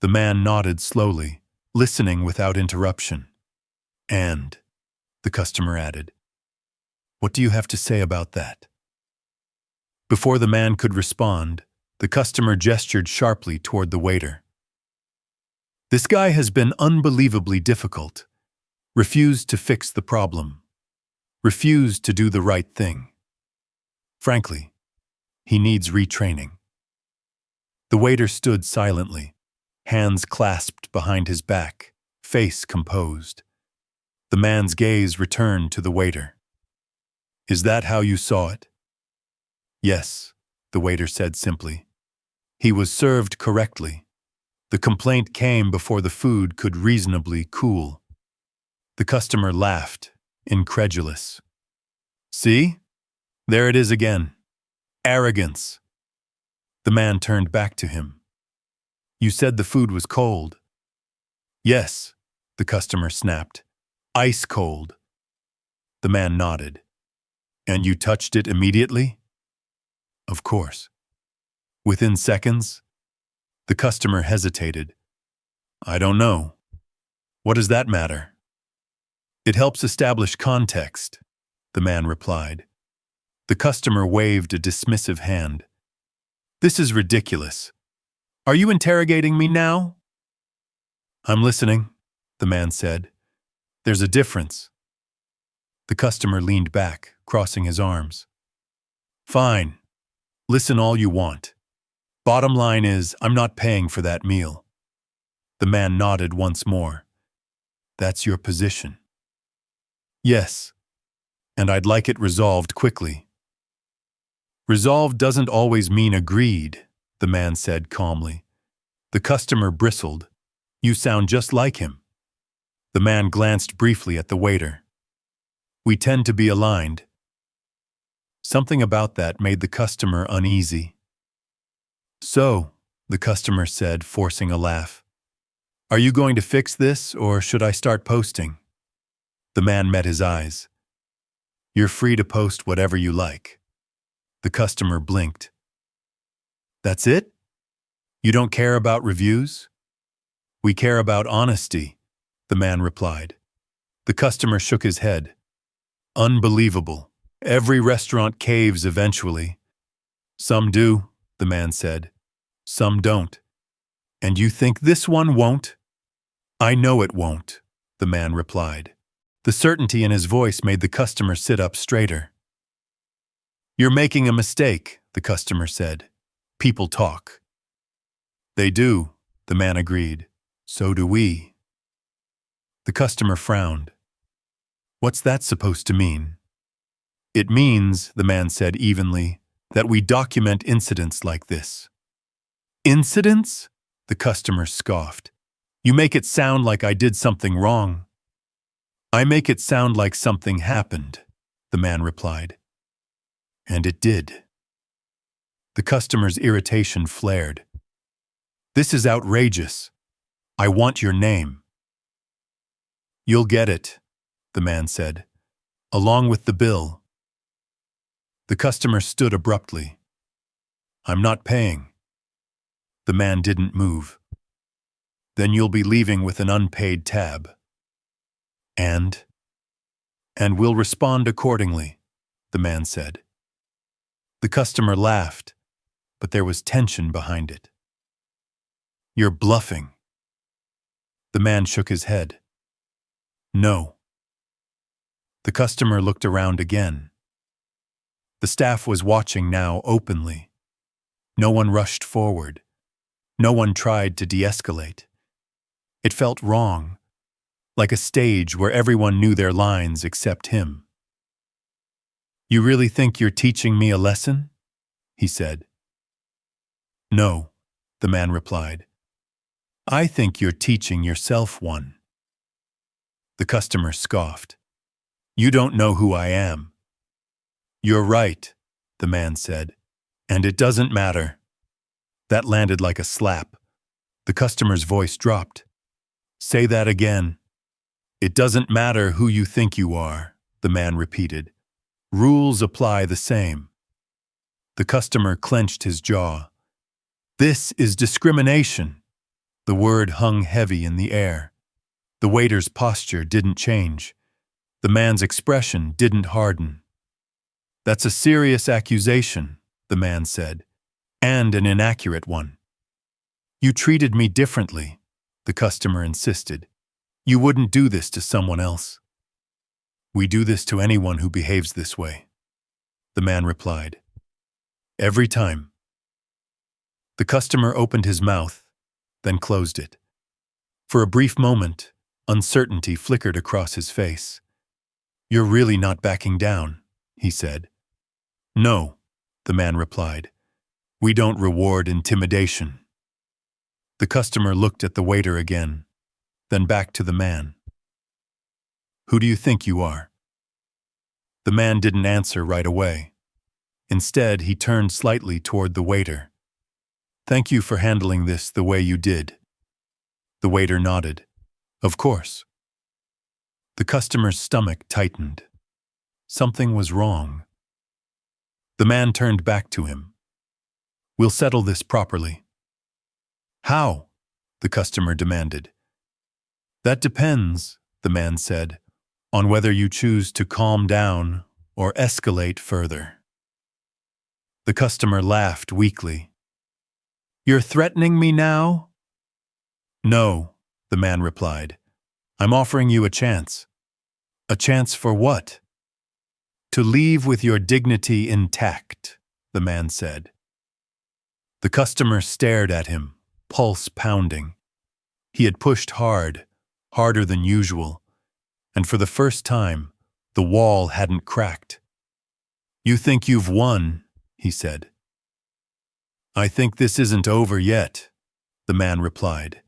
The man nodded slowly, listening without interruption. "And," the customer added, "what do you have to say about that?" Before the man could respond, the customer gestured sharply toward the waiter. "This guy has been unbelievably difficult. Refused to fix the problem. Refused to do the right thing. Frankly, he needs retraining." The waiter stood silently, hands clasped behind his back, face composed. The man's gaze returned to the waiter. "Is that how you saw it?" "Yes," the waiter said simply. "He was served correctly. The complaint came before the food could reasonably cool." The customer laughed, incredulous. "See? There it is again. Arrogance." The man turned back to him. "You said the food was cold." "Yes," the customer snapped. "Ice cold." The man nodded. "And you touched it immediately?" "Of course." "Within seconds?" The customer hesitated. "I don't know." "What does that matter?" "It helps establish context," the man replied. The customer waved a dismissive hand. "This is ridiculous. Are you interrogating me now?" "I'm listening," the man said. "There's a difference." The customer leaned back, crossing his arms. "Fine. Listen all you want. Bottom line is, I'm not paying for that meal." The man nodded once more. "That's your position?" "Yes. And I'd like it resolved quickly." "Resolved doesn't always mean agreed," the man said calmly. The customer bristled. "You sound just like him." The man glanced briefly at the waiter. "We tend to be aligned." Something about that made the customer uneasy. "So," the customer said, forcing a laugh, "are you going to fix this, or should I start posting?" The man met his eyes. "You're free to post whatever you like." The customer blinked. "That's it? You don't care about reviews?" "We care about honesty," the man replied. The customer shook his head. "Unbelievable. Every restaurant caves eventually." "Some do," the man said. "Some don't." "And you think this one won't?" "I know it won't," the man replied. The certainty in his voice made the customer sit up straighter. "You're making a mistake," the customer said. "People talk." "They do," the man agreed. "So do we." The customer frowned. "What's that supposed to mean?" "It means," the man said evenly, "that we document incidents like this." "Incidents?" the customer scoffed. "You make it sound like I did something wrong." "I make it sound like something happened," the man replied. And it did. The customer's irritation flared. "This is outrageous. I want your name." "You'll get it," the man said, "along with the bill." The customer stood abruptly. "I'm not paying." The man didn't move. Then you'll be leaving with an unpaid tab. And we'll respond accordingly, the man said. The customer laughed, but there was tension behind it. You're bluffing. The man shook his head. No. The customer looked around again. The staff was watching now openly. No one rushed forward. No one tried to de-escalate. It felt wrong, like a stage where everyone knew their lines except him. You really think you're teaching me a lesson? He said. No, the man replied. I think you're teaching yourself one. The customer scoffed. You don't know who I am. You're right, the man said, and it doesn't matter. That landed like a slap. The customer's voice dropped. Say that again. It doesn't matter who you think you are, the man repeated. Rules apply the same. The customer clenched his jaw. This is discrimination. The word hung heavy in the air. The waiter's posture didn't change. The man's expression didn't harden. That's a serious accusation, the man said, and an inaccurate one. You treated me differently, the customer insisted. You wouldn't do this to someone else. We do this to anyone who behaves this way, the man replied. Every time. The customer opened his mouth, then closed it. For a brief moment, uncertainty flickered across his face. You're really not backing down, he said. No, the man replied. We don't reward intimidation. The customer looked at the waiter again, then back to the man. Who do you think you are? The man didn't answer right away. Instead, he turned slightly toward the waiter. Thank you for handling this the way you did. The waiter nodded. Of course. The customer's stomach tightened. Something was wrong. The man turned back to him. We'll settle this properly. How? The customer demanded. That depends, the man said, on whether you choose to calm down or escalate further. The customer laughed weakly. You're threatening me now? No, the man replied. I'm offering you a chance. A chance for what? To leave with your dignity intact, the man said. The customer stared at him, pulse pounding. He had pushed hard, harder than usual, and for the first time, the wall hadn't cracked. You think you've won, he said. I think this isn't over yet, the man replied.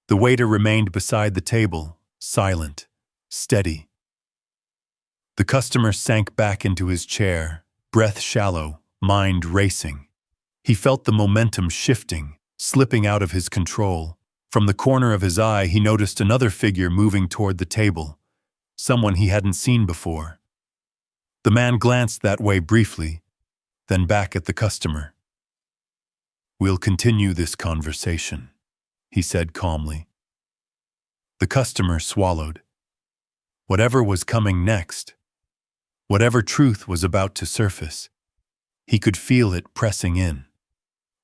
The waiter remained beside the table, silent, steady. The customer sank back into his chair, breath shallow, mind racing. He felt the momentum shifting, slipping out of his control. From the corner of his eye, he noticed another figure moving toward the table, someone he hadn't seen before. The man glanced that way briefly, then back at the customer. We'll continue this conversation, he said calmly. The customer swallowed. Whatever was coming next, whatever truth was about to surface, he could feel it pressing in.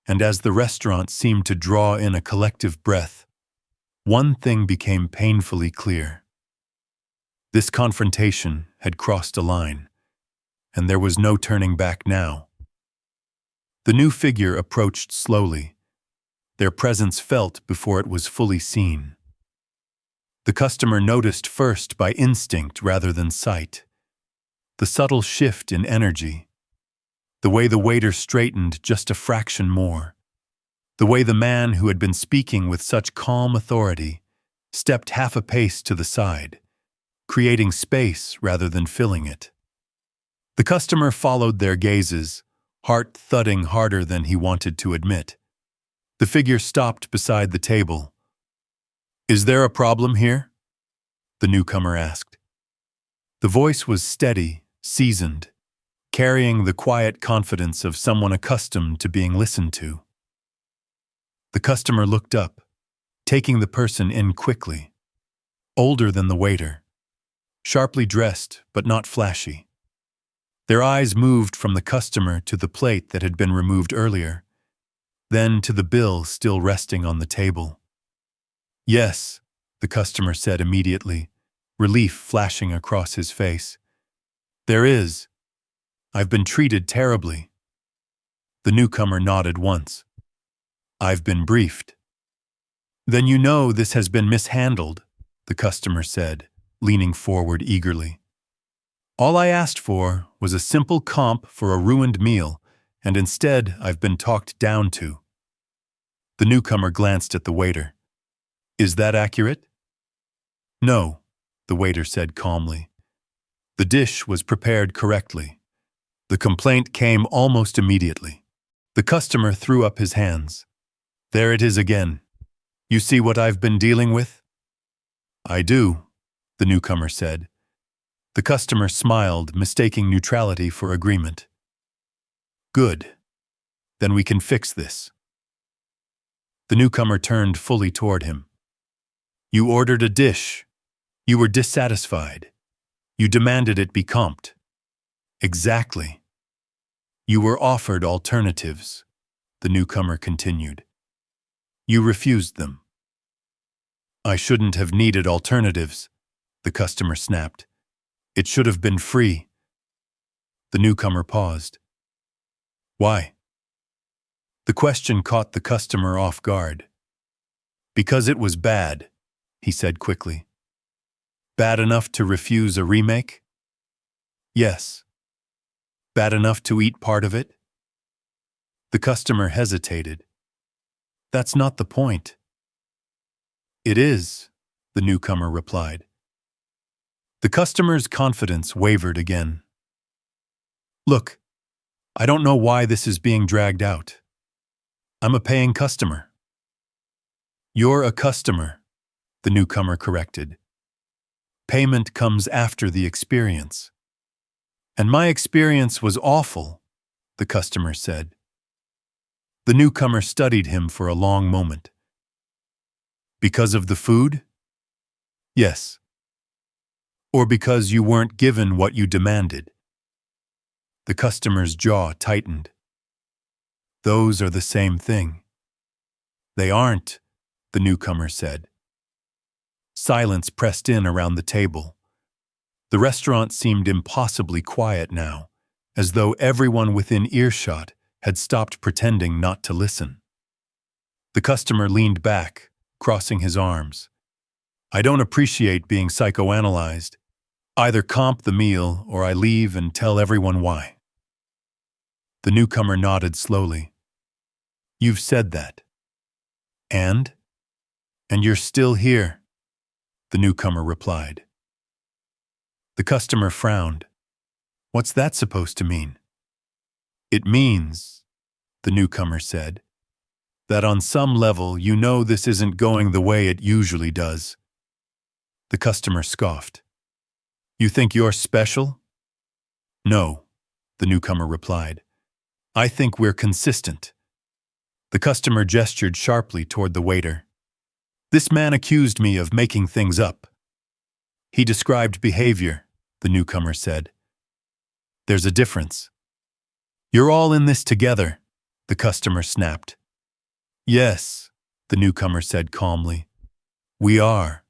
And as the restaurant seemed to draw in a collective breath, one thing became painfully clear. This confrontation had crossed a line, and there was no turning back now. The new figure approached slowly, their presence felt before it was fully seen. The customer noticed first by instinct rather than sight. The subtle shift in energy, the way the waiter straightened just a fraction more, the way the man who had been speaking with such calm authority stepped half a pace to the side, creating space rather than filling it. The customer followed their gazes, heart thudding harder than he wanted to admit. The figure stopped beside the table. Is there a problem here? The newcomer asked. The voice was steady, seasoned, carrying the quiet confidence of someone accustomed to being listened to. The customer looked up, taking the person in quickly. Older than the waiter. Sharply dressed, but not flashy. Their eyes moved from the customer to the plate that had been removed earlier, then to the bill still resting on the table. "Yes," the customer said immediately, relief flashing across his face. "There is. I've been treated terribly." The newcomer nodded once. "I've been briefed." "Then you know this has been mishandled," the customer said, leaning forward eagerly. "All I asked for was a simple comp for a ruined meal, and instead I've been talked down to." The newcomer glanced at the waiter. "Is that accurate?" "No," the waiter said calmly. "The dish was prepared correctly. The complaint came almost immediately." The customer threw up his hands. "There it is again. You see what I've been dealing with?" "I do," the newcomer said. The customer smiled, mistaking neutrality for agreement. "Good. Then we can fix this." The newcomer turned fully toward him. "You ordered a dish. You were dissatisfied. You demanded it be comped." "Exactly." "You were offered alternatives," the newcomer continued. "You refused them." "I shouldn't have needed alternatives," the customer snapped. "It should have been free." The newcomer paused. "Why?" The question caught the customer off guard. "Because it was bad," he said quickly. "Bad enough to refuse a remake?" "Yes." "Bad enough to eat part of it?" The customer hesitated. "That's not the point." "It is," the newcomer replied. The customer's confidence wavered again. "Look, I don't know why this is being dragged out. I'm a paying customer." "You're a customer," the newcomer corrected. "Payment comes after the experience." "And my experience was awful," the customer said. The newcomer studied him for a long moment. "Because of the food?" "Yes." "Or because you weren't given what you demanded?" The customer's jaw tightened. "Those are the same thing." "They aren't," the newcomer said. Silence pressed in around the table. The restaurant seemed impossibly quiet now, as though everyone within earshot had stopped pretending not to listen. The customer leaned back, crossing his arms. "I don't appreciate being psychoanalyzed. Either comp the meal or I leave and tell everyone why." The newcomer nodded slowly. "You've said that." "And?" "And you're still here," the newcomer replied. The customer frowned. "What's that supposed to mean?" "It means," the newcomer said, "that on some level you know this isn't going the way it usually does." The customer scoffed. "You think you're special?" "No," the newcomer replied. "I think we're consistent." The customer gestured sharply toward the waiter. "This man accused me of making things up." "He described behavior," the newcomer said. "There's a difference." "You're all in this together," the customer snapped. "Yes," the newcomer said calmly. "We are."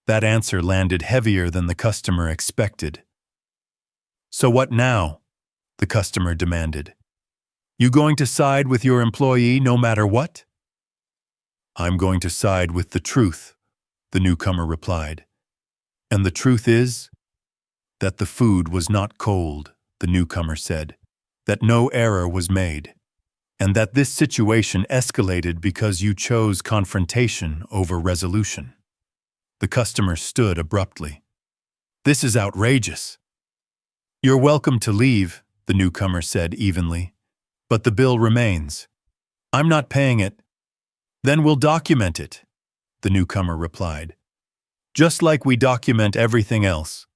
That answer landed heavier than the customer expected. "So what now?" the customer demanded. "You going to side with your employee no matter what?" "I'm going to side with the truth," the newcomer replied. "And the truth is?" "That the food was not cold," the newcomer said. "That no error was made. And that this situation escalated because you chose confrontation over resolution." The customer stood abruptly. "This is outrageous." "You're welcome to leave," the newcomer said evenly. "But the bill remains. I'm not paying it." "Then we'll document it," the newcomer replied. "Just like we document everything else."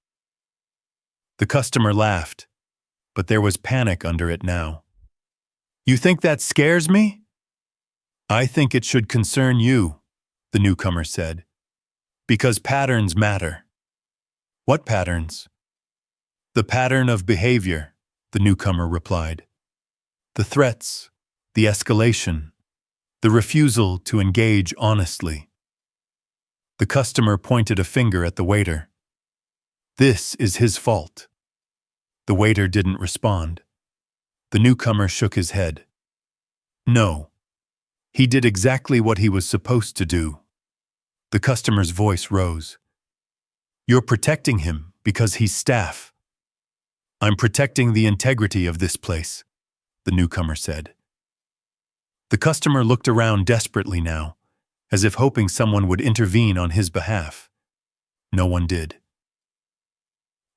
The customer laughed, but there was panic under it now. "You think that scares me?" "I think it should concern you," the newcomer said. Because patterns matter. What patterns? The pattern of behavior, the newcomer replied. The threats, the escalation, the refusal to engage honestly. The customer pointed a finger at the waiter. This is his fault. The waiter didn't respond. The newcomer shook his head. No. He did exactly what he was supposed to do. The customer's voice rose. You're protecting him because he's staff. I'm protecting the integrity of this place, the newcomer said. The customer looked around desperately now, as if hoping someone would intervene on his behalf. No one did.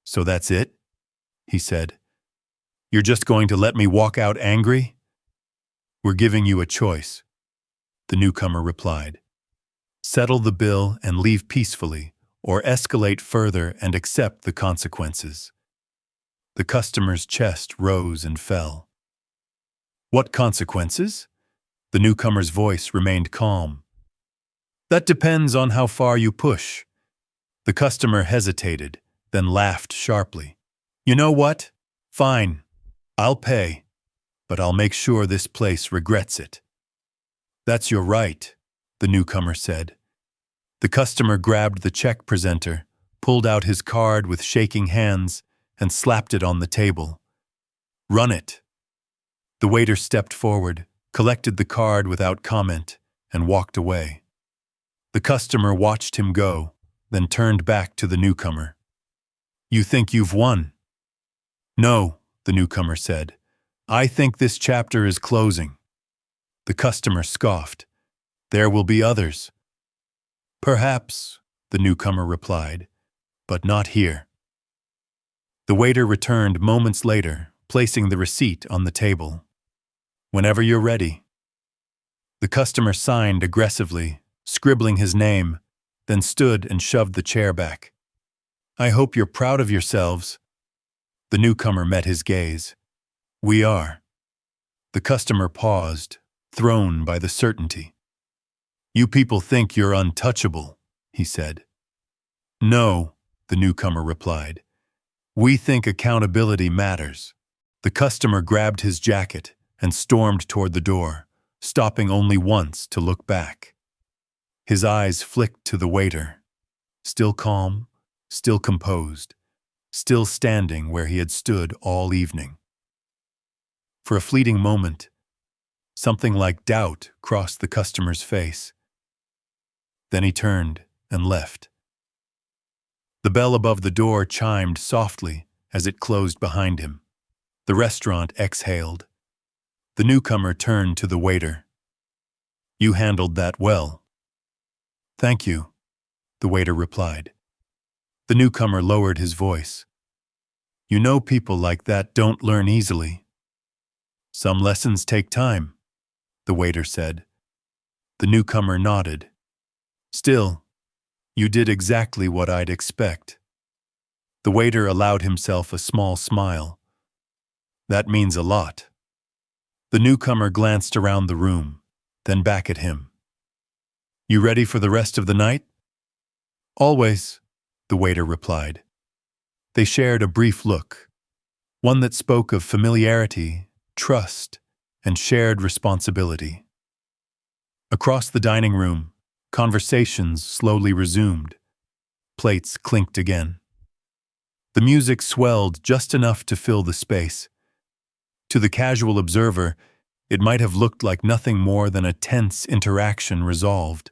So that's it? He said. You're just going to let me walk out angry? We're giving you a choice, the newcomer replied. Settle the bill and leave peacefully, or escalate further and accept the consequences. The customer's chest rose and fell. What consequences? The newcomer's voice remained calm. That depends on how far you push. The customer hesitated, then laughed sharply. You know what? Fine. I'll pay, but I'll make sure this place regrets it. That's your right, the newcomer said. The customer grabbed the check presenter, pulled out his card with shaking hands, and slapped it on the table. Run it. The waiter stepped forward, collected the card without comment, and walked away. The customer watched him go, then turned back to the newcomer. You think you've won? No, the newcomer said. I think this chapter is closing. The customer scoffed. There will be others. Perhaps, the newcomer replied, but not here. The waiter returned moments later, placing the receipt on the table. Whenever you're ready. The customer signed aggressively, scribbling his name, then stood and shoved the chair back. I hope you're proud of yourselves. The newcomer met his gaze. We are. The customer paused, thrown by the certainty. You people think you're untouchable, he said. No, the newcomer replied. We think accountability matters. The customer grabbed his jacket and stormed toward the door, stopping only once to look back. His eyes flicked to the waiter, still calm, still composed, still standing where he had stood all evening. For a fleeting moment, something like doubt crossed the customer's face. Then he turned and left. The bell above the door chimed softly as it closed behind him. The restaurant exhaled. The newcomer turned to the waiter. You handled that well. Thank you, the waiter replied. The newcomer lowered his voice. You know people like that don't learn easily. Some lessons take time, the waiter said. The newcomer nodded. Still, you did exactly what I'd expect. The waiter allowed himself a small smile. That means a lot. The newcomer glanced around the room, then back at him. You ready for the rest of the night? Always, the waiter replied. They shared a brief look, one that spoke of familiarity, trust, and shared responsibility. Across the dining room, conversations slowly resumed. Plates clinked again. The music swelled just enough to fill the space. To the casual observer, it might have looked like nothing more than a tense interaction resolved.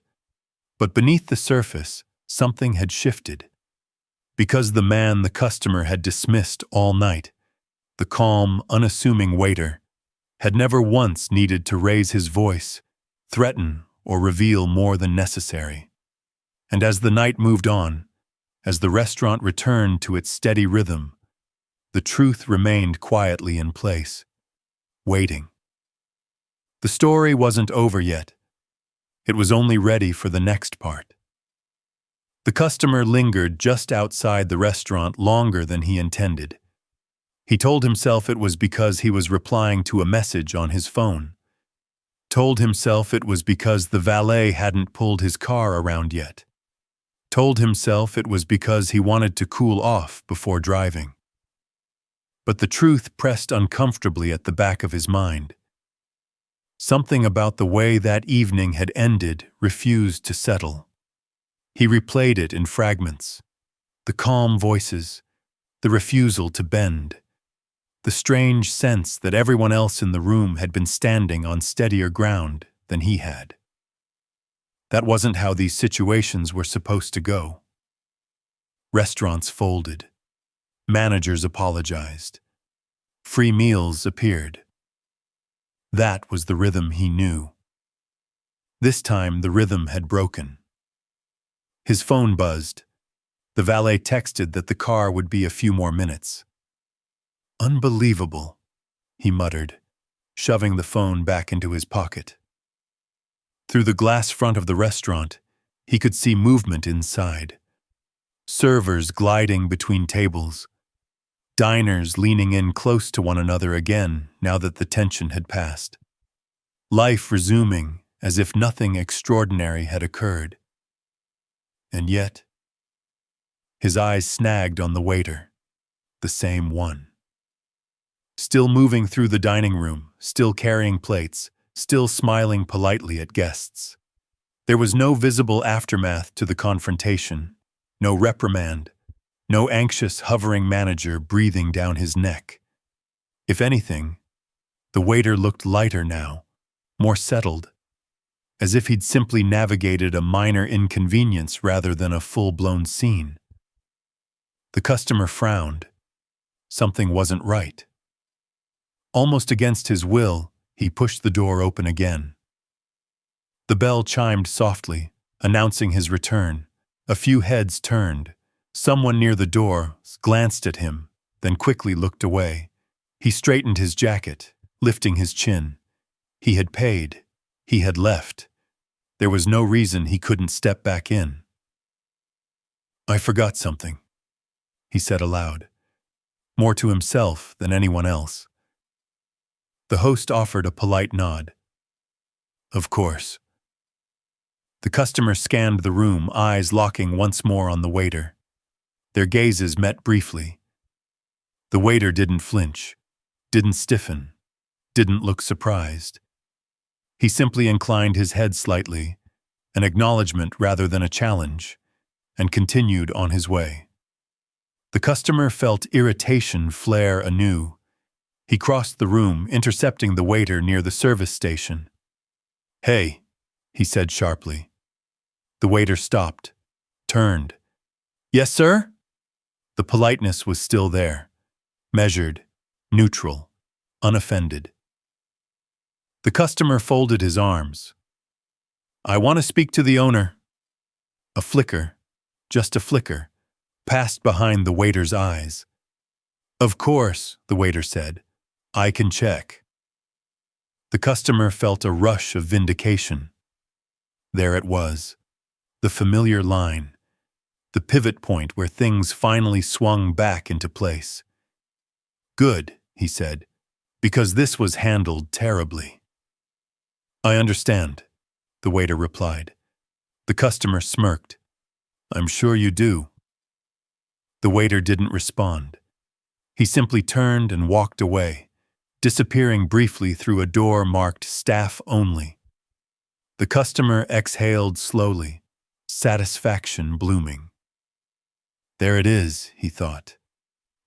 But beneath the surface, something had shifted. Because the man the customer had dismissed all night, the calm, unassuming waiter, had never once needed to raise his voice, threaten, or reveal more than necessary. And as the night moved on, as the restaurant returned to its steady rhythm, the truth remained quietly in place, waiting. The story wasn't over yet. It was only ready for the next part. The customer lingered just outside the restaurant longer than he intended. He told himself it was because he was replying to a message on his phone. Told himself it was because the valet hadn't pulled his car around yet. Told himself it was because he wanted to cool off before driving. But the truth pressed uncomfortably at the back of his mind. Something about the way that evening had ended refused to settle. He replayed it in fragments. The calm voices, the refusal to bend, the strange sense that everyone else in the room had been standing on steadier ground than he had. That wasn't how these situations were supposed to go. Restaurants folded. Managers apologized. Free meals appeared. That was the rhythm he knew. This time the rhythm had broken. His phone buzzed. The valet texted that the car would be a few more minutes. Unbelievable, he muttered, shoving the phone back into his pocket. Through the glass front of the restaurant, he could see movement inside. Servers gliding between tables. Diners leaning in close to one another again now that the tension had passed. Life resuming as if nothing extraordinary had occurred. And yet, his eyes snagged on the waiter, the same one. Still moving through the dining room, still carrying plates, still smiling politely at guests. There was no visible aftermath to the confrontation, no reprimand, no anxious, hovering manager breathing down his neck. If anything, the waiter looked lighter now, more settled, as if he'd simply navigated a minor inconvenience rather than a full-blown scene. The customer frowned. Something wasn't right. Almost against his will, he pushed the door open again. The bell chimed softly, announcing his return. A few heads turned. Someone near the door glanced at him, then quickly looked away. He straightened his jacket, lifting his chin. He had paid. He had left. There was no reason he couldn't step back in. "I forgot something," he said aloud, more to himself than anyone else. The host offered a polite nod. "Of course." The customer scanned the room, eyes locking once more on the waiter. Their gazes met briefly. The waiter didn't flinch, didn't stiffen, didn't look surprised. He simply inclined his head slightly, an acknowledgement rather than a challenge, and continued on his way. The customer felt irritation flare anew. He crossed the room, intercepting the waiter near the service station. "Hey," he said sharply. The waiter stopped, turned. "Yes, sir?" The politeness was still there, measured, neutral, unoffended. The customer folded his arms. "I want to speak to the owner." A flicker, just a flicker, passed behind the waiter's eyes. "Of course," the waiter said. "I can check." The customer felt a rush of vindication. There it was, the familiar line, the pivot point where things finally swung back into place. "Good," he said, "because this was handled terribly." "I understand," the waiter replied. The customer smirked. "I'm sure you do." The waiter didn't respond. He simply turned and walked away, disappearing briefly through a door marked "Staff Only." The customer exhaled slowly, satisfaction blooming. There it is, he thought.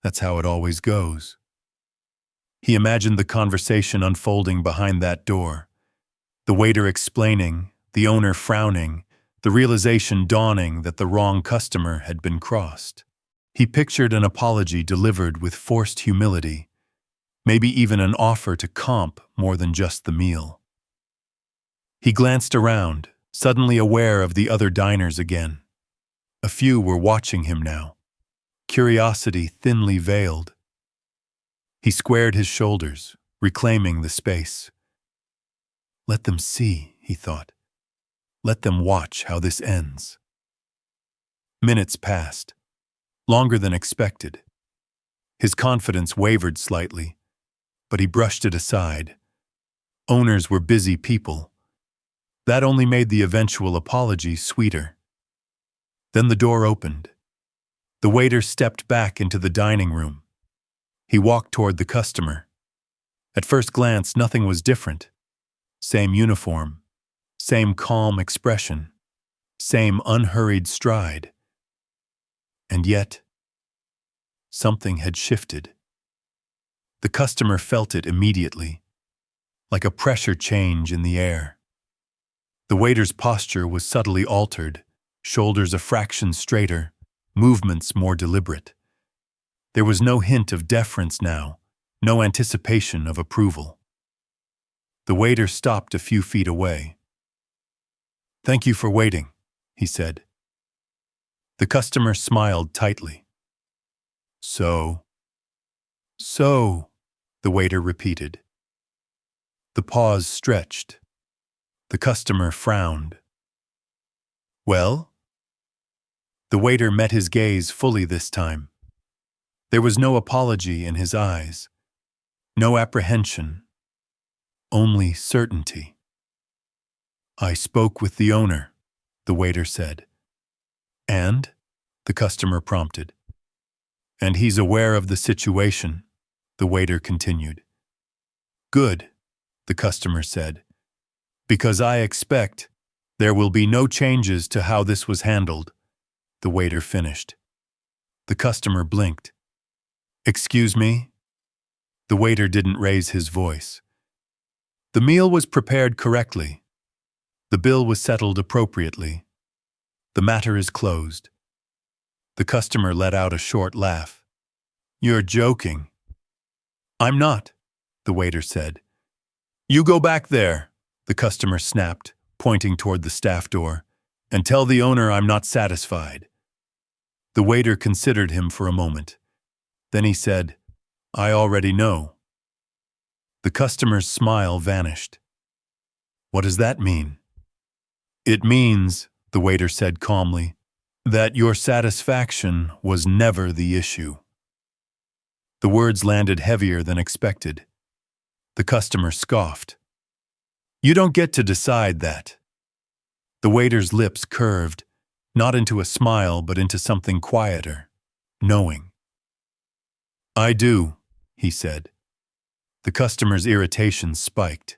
That's how it always goes. He imagined the conversation unfolding behind that door, the waiter explaining, the owner frowning, the realization dawning that the wrong customer had been crossed. He pictured an apology delivered with forced humility, maybe even an offer to comp more than just the meal. He glanced around, suddenly aware of the other diners again. A few were watching him now, curiosity thinly veiled. He squared his shoulders, reclaiming the space. Let them see, he thought. Let them watch how this ends. Minutes passed, longer than expected. His confidence wavered slightly, but he brushed it aside. Owners were busy people. That only made the eventual apology sweeter. Then the door opened. The waiter stepped back into the dining room. He walked toward the customer. At first glance, nothing was different. Same uniform, same calm expression, same unhurried stride. And yet, something had shifted. The customer felt it immediately, like a pressure change in the air. The waiter's posture was subtly altered, shoulders a fraction straighter, movements more deliberate. There was no hint of deference now, no anticipation of approval. The waiter stopped a few feet away. "Thank you for waiting," he said. The customer smiled tightly. So, the waiter repeated. The pause stretched. The customer frowned. Well? The waiter met his gaze fully this time. There was no apology in his eyes, no apprehension, only certainty. "I spoke with the owner," the waiter said. "And?" the customer prompted. "And he's aware of the situation," the waiter continued. "Good," the customer said, "because I expect there will be no changes to how this was handled," the waiter finished. The customer blinked. "Excuse me?" The waiter didn't raise his voice. The meal was prepared correctly. The bill was settled appropriately. The matter is closed. The customer let out a short laugh. "You're joking." "I'm not," the waiter said. "You go back there," the customer snapped, pointing toward the staff door, "and tell the owner I'm not satisfied." The waiter considered him for a moment. Then he said, "I already know." The customer's smile vanished. "What does that mean?" "It means," the waiter said calmly, "that your satisfaction was never the issue." The words landed heavier than expected. The customer scoffed. "You don't get to decide that." The waiter's lips curved, not into a smile but into something quieter, knowing. "I do," he said. The customer's irritation spiked.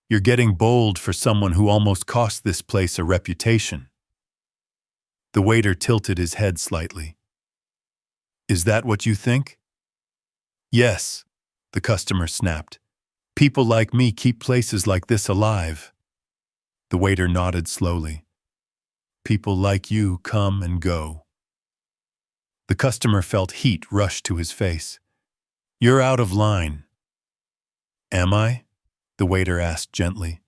"You're getting bold for someone who almost cost this place a reputation." The waiter tilted his head slightly. "Is that what you think?" "Yes," the customer snapped. "People like me keep places like this alive." The waiter nodded slowly. "People like you come and go." The customer felt heat rush to his face. "You're out of line." "Am I?" the waiter asked gently.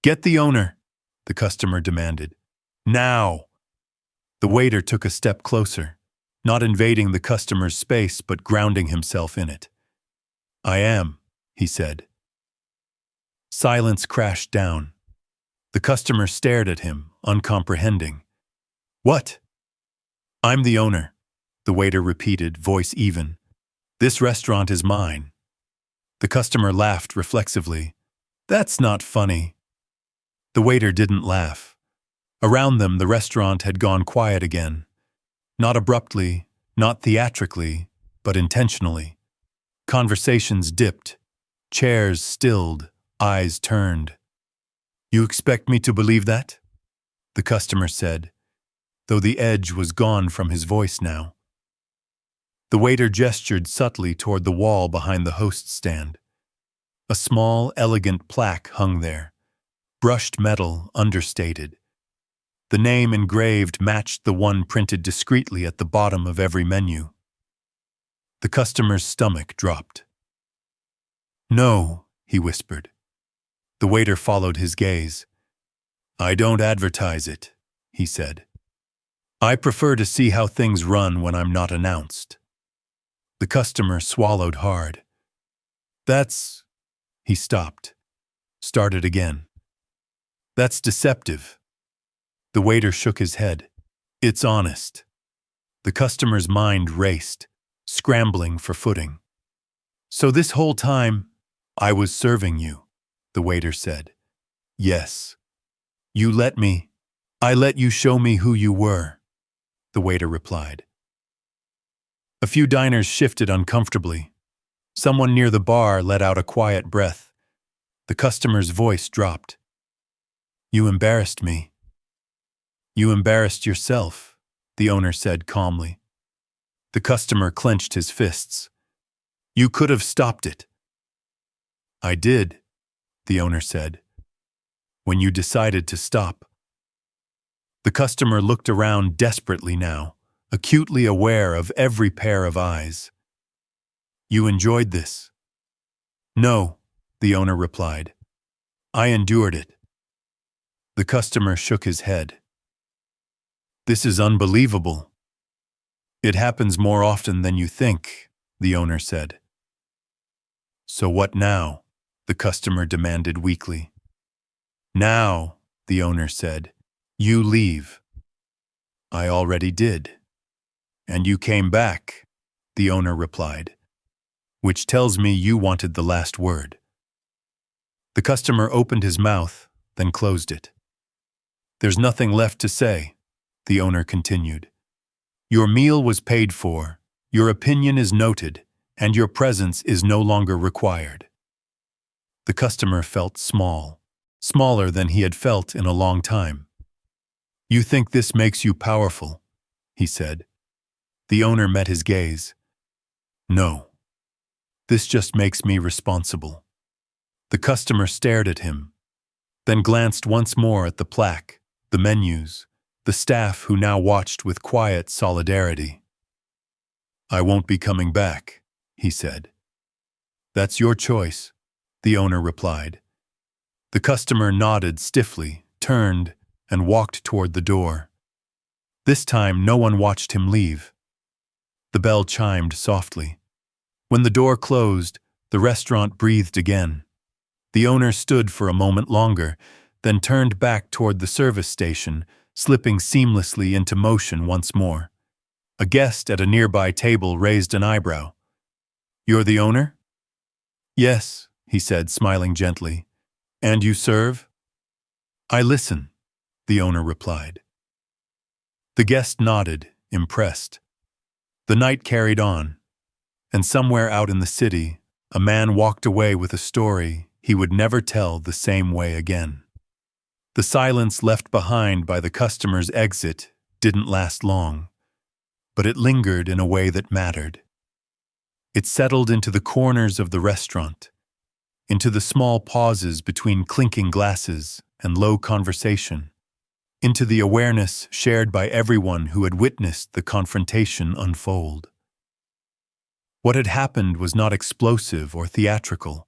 "Get the owner," the customer demanded. "Now!" The waiter took a step closer, not invading the customer's space but grounding himself in it. "I am," he said. Silence crashed down. The customer stared at him, uncomprehending. "What?" "I'm the owner," the waiter repeated, voice even. "This restaurant is mine." The customer laughed reflexively. "That's not funny." The waiter didn't laugh. Around them, the restaurant had gone quiet again. Not abruptly, not theatrically, but intentionally. Conversations dipped. Chairs stilled, eyes turned. "You expect me to believe that?" the customer said, though the edge was gone from his voice now. The waiter gestured subtly toward the wall behind the host stand. A small, elegant plaque hung there, brushed metal, understated. The name engraved matched the one printed discreetly at the bottom of every menu. The customer's stomach dropped. "No," he whispered. The waiter followed his gaze. "I don't advertise it," he said. "I prefer to see how things run when I'm not announced." The customer swallowed hard. "That's—" He stopped, started again. "That's deceptive." The waiter shook his head. "It's honest." The customer's mind raced, scrambling for footing. "So this whole time, I was serving you," the waiter said. Yes. You let me. I let you show me who you were, the waiter replied. A few diners shifted uncomfortably. Someone near the bar let out a quiet breath. The customer's voice dropped. You embarrassed me. You embarrassed yourself, the owner said calmly. The customer clenched his fists. You could have stopped it. I did, the owner said. When you decided to stop. The customer looked around desperately now, acutely aware of every pair of eyes. You enjoyed this? No, the owner replied. I endured it. The customer shook his head. This is unbelievable. It happens more often than you think, the owner said. So what now? The customer demanded weakly. Now, the owner said, you leave. I already did. And you came back, the owner replied, which tells me you wanted the last word. The customer opened his mouth, then closed it. There's nothing left to say, the owner continued. Your meal was paid for, your opinion is noted, and your presence is no longer required. The customer felt small, smaller than he had felt in a long time. You think this makes you powerful, he said. The owner met his gaze. No. This just makes me responsible. The customer stared at him, then glanced once more at the plaque, the menus, the staff who now watched with quiet solidarity. I won't be coming back, he said. That's your choice, the owner replied. The customer nodded stiffly, turned, and walked toward the door. This time no one watched him leave. The bell chimed softly. When the door closed, the restaurant breathed again. The owner stood for a moment longer, then turned back toward the service station, slipping seamlessly into motion once more. A guest at a nearby table raised an eyebrow. You're the owner? Yes, he said, smiling gently. And you serve? I listen, the owner replied. The guest nodded, impressed. The night carried on, and somewhere out in the city, a man walked away with a story he would never tell the same way again. The silence left behind by the customer's exit didn't last long, but it lingered in a way that mattered. It settled into the corners of the restaurant, into the small pauses between clinking glasses and low conversation, into the awareness shared by everyone who had witnessed the confrontation unfold. What had happened was not explosive or theatrical.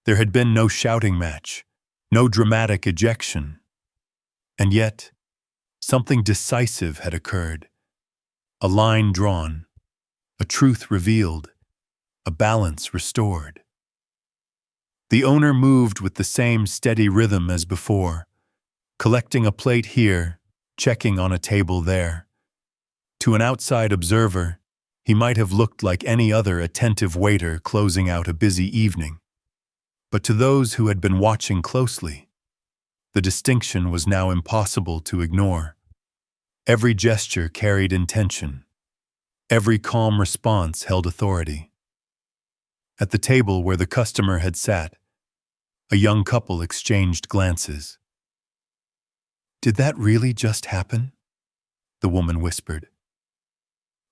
There had been no shouting match, no dramatic ejection. And yet, something decisive had occurred. A line drawn, a truth revealed, a balance restored. The owner moved with the same steady rhythm as before, collecting a plate here, checking on a table there. To an outside observer, he might have looked like any other attentive waiter closing out a busy evening. But to those who had been watching closely, the distinction was now impossible to ignore. Every gesture carried intention. Every calm response held authority. At the table where the customer had sat, a young couple exchanged glances. Did that really just happen? The woman whispered.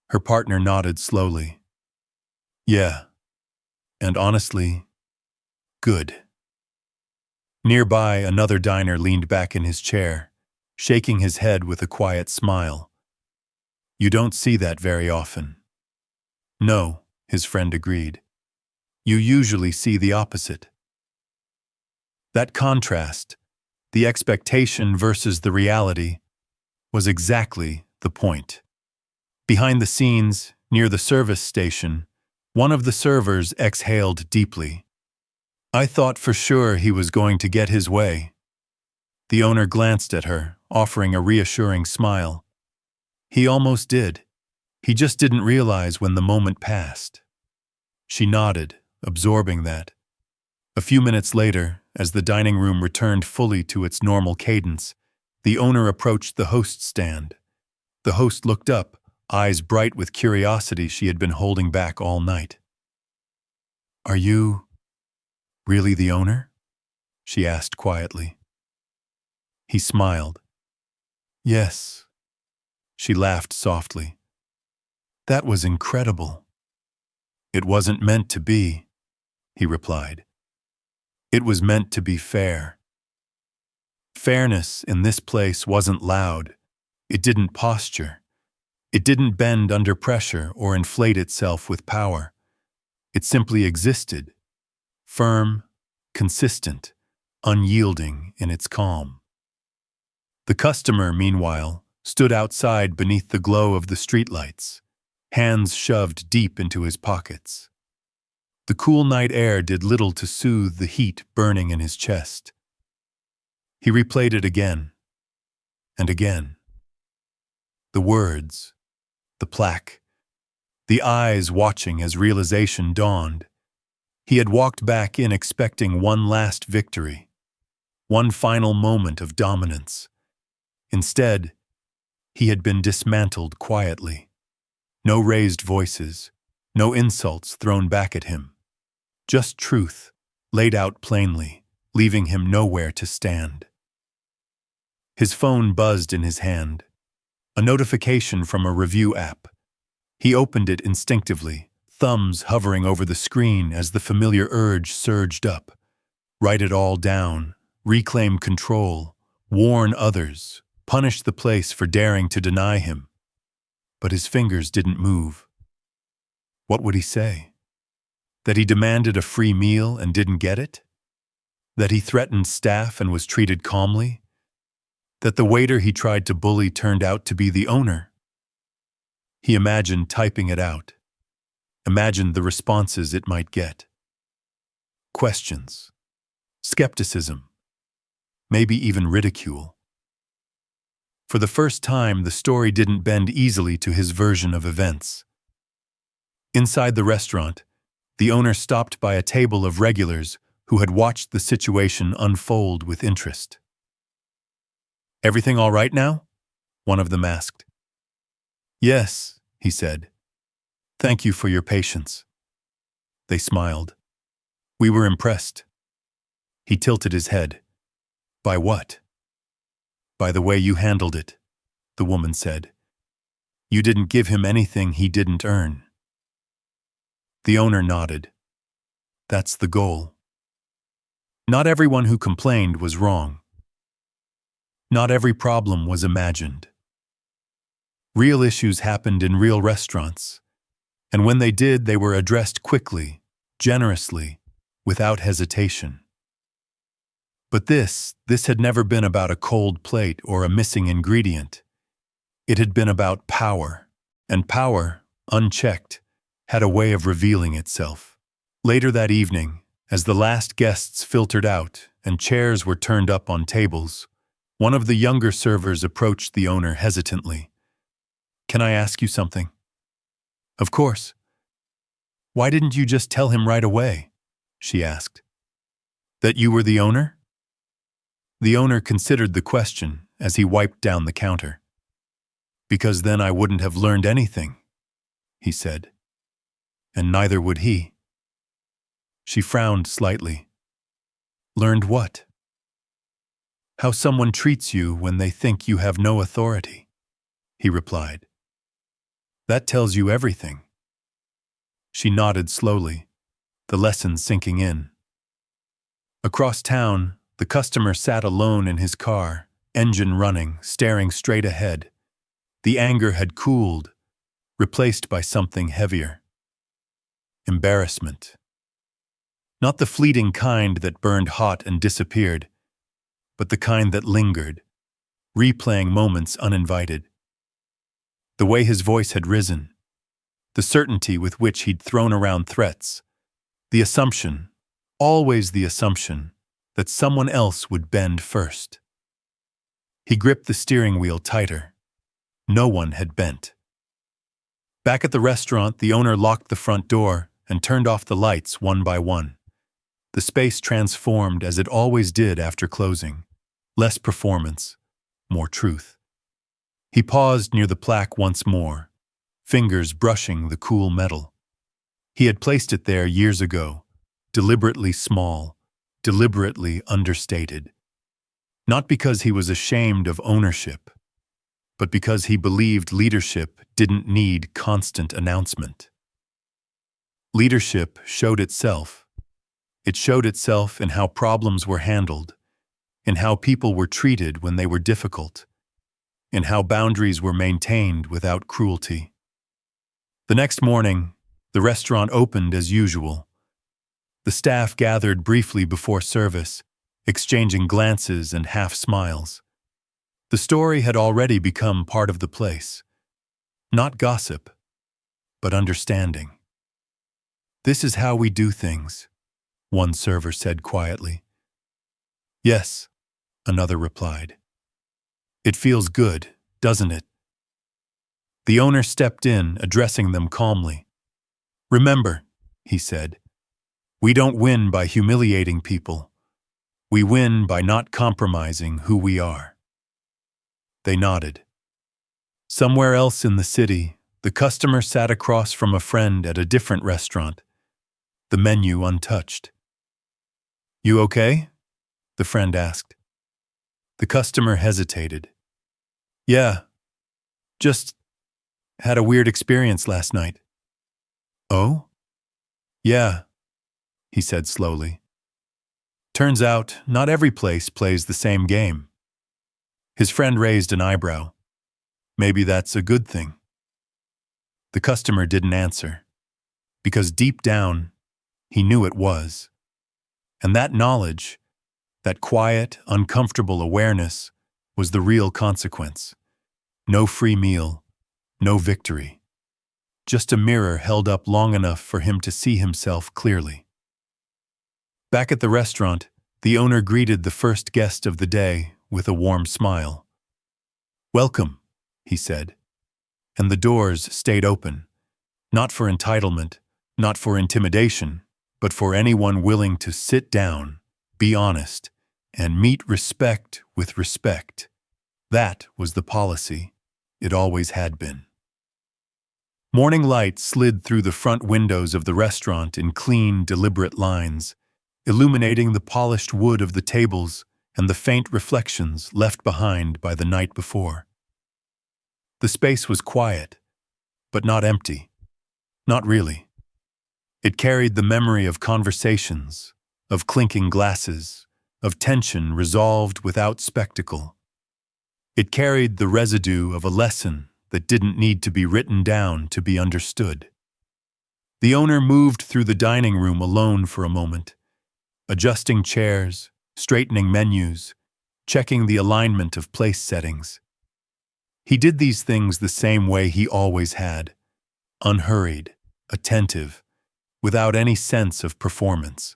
Her partner nodded slowly. Yeah, and honestly, good. Nearby, another diner leaned back in his chair, shaking his head with a quiet smile. You don't see that very often. No, his friend agreed. You usually see the opposite. That contrast, the expectation versus the reality, was exactly the point. Behind the scenes, near the service station, one of the servers exhaled deeply. I thought for sure he was going to get his way. The owner glanced at her, offering a reassuring smile. He almost did. He just didn't realize when the moment passed. She nodded, absorbing that. A few minutes later, as the dining room returned fully to its normal cadence, the owner approached the host's stand. The host looked up, eyes bright with curiosity she had been holding back all night. "Are you really the owner?" she asked quietly. He smiled. "Yes." She laughed softly. "That was incredible." "It wasn't meant to be," he replied. "It was meant to be fair." Fairness in this place wasn't loud. It didn't posture. It didn't bend under pressure or inflate itself with power. It simply existed, firm, consistent, unyielding in its calm. The customer, meanwhile, stood outside beneath the glow of the streetlights, hands shoved deep into his pockets. The cool night air did little to soothe the heat burning in his chest. He replayed it again and again. The words, the plaque, the eyes watching as realization dawned. He had walked back in expecting one last victory, one final moment of dominance. Instead, he had been dismantled quietly. No raised voices, no insults thrown back at him. Just truth, laid out plainly, leaving him nowhere to stand. His phone buzzed in his hand. A notification from a review app. He opened it instinctively, thumbs hovering over the screen as the familiar urge surged up. Write it all down, reclaim control, warn others, punish the place for daring to deny him. But his fingers didn't move. What would he say? That he demanded a free meal and didn't get it? That he threatened staff and was treated calmly? That the waiter he tried to bully turned out to be the owner? He imagined typing it out. Imagined the responses it might get. Questions. Skepticism. Maybe even ridicule. For the first time, the story didn't bend easily to his version of events. Inside the restaurant, the owner stopped by a table of regulars who had watched the situation unfold with interest. "Everything all right now?" one of them asked. "Yes," he said. "Thank you for your patience." They smiled. "We were impressed." He tilted his head. "By what?" "By the way you handled it," the woman said. "You didn't give him anything he didn't earn." The owner nodded. "That's the goal." Not everyone who complained was wrong. Not every problem was imagined. Real issues happened in real restaurants, and when they did, they were addressed quickly, generously, without hesitation. But this had never been about a cold plate or a missing ingredient. It had been about power, and power, unchecked, had a way of revealing itself. Later that evening, as the last guests filtered out and chairs were turned up on tables, one of the younger servers approached the owner hesitantly. "Can I ask you something?" "Of course." "Why didn't you just tell him right away?" she asked. "That you were the owner?" The owner considered the question as he wiped down the counter. "Because then I wouldn't have learned anything," he said. "And neither would he." She frowned slightly. "Learned what?" "How someone treats you when they think you have no authority," he replied. "That tells you everything." She nodded slowly, the lesson sinking in. Across town, the customer sat alone in his car, engine running, staring straight ahead. The anger had cooled, replaced by something heavier. Embarrassment. Not the fleeting kind that burned hot and disappeared, but the kind that lingered, replaying moments uninvited. The way his voice had risen, the certainty with which he'd thrown around threats, the assumption, always the assumption, that someone else would bend first. He gripped the steering wheel tighter. No one had bent. Back at the restaurant, the owner locked the front door and turned off the lights one by one. The space transformed as it always did after closing. Less performance, more truth. He paused near the plaque once more, fingers brushing the cool metal. He had placed it there years ago, deliberately small, deliberately understated. Not because he was ashamed of ownership, but because he believed leadership didn't need constant announcement. Leadership showed itself. It showed itself in how problems were handled, in how people were treated when they were difficult, in how boundaries were maintained without cruelty. The next morning, the restaurant opened as usual. The staff gathered briefly before service, exchanging glances and half-smiles. The story had already become part of the place. Not gossip, but understanding. "This is how we do things," one server said quietly. "Yes," another replied. "It feels good, doesn't it?" The owner stepped in, addressing them calmly. "Remember," he said, "we don't win by humiliating people. We win by not compromising who we are." They nodded. Somewhere else in the city, the customer sat across from a friend at a different restaurant, the menu untouched. "You okay?" the friend asked. The customer hesitated. "Yeah, just had a weird experience last night." "Oh?" "Yeah," he said slowly. "Turns out, not every place plays the same game." His friend raised an eyebrow. "Maybe that's a good thing." The customer didn't answer, because deep down, he knew it was. And that knowledge, that quiet, uncomfortable awareness, was the real consequence. No free meal, no victory. Just a mirror held up long enough for him to see himself clearly. Back at the restaurant, the owner greeted the first guest of the day with a warm smile. "Welcome," he said. And the doors stayed open, not for entitlement, not for intimidation, but for anyone willing to sit down, be honest, and meet respect with respect. That was the policy. It always had been. Morning light slid through the front windows of the restaurant in clean, deliberate lines, illuminating the polished wood of the tables and the faint reflections left behind by the night before. The space was quiet, but not empty. Not really. It carried the memory of conversations, of clinking glasses, of tension resolved without spectacle. It carried the residue of a lesson that didn't need to be written down to be understood. The owner moved through the dining room alone for a moment, adjusting chairs, straightening menus, checking the alignment of place settings. He did these things the same way he always had, unhurried, attentive, without any sense of performance.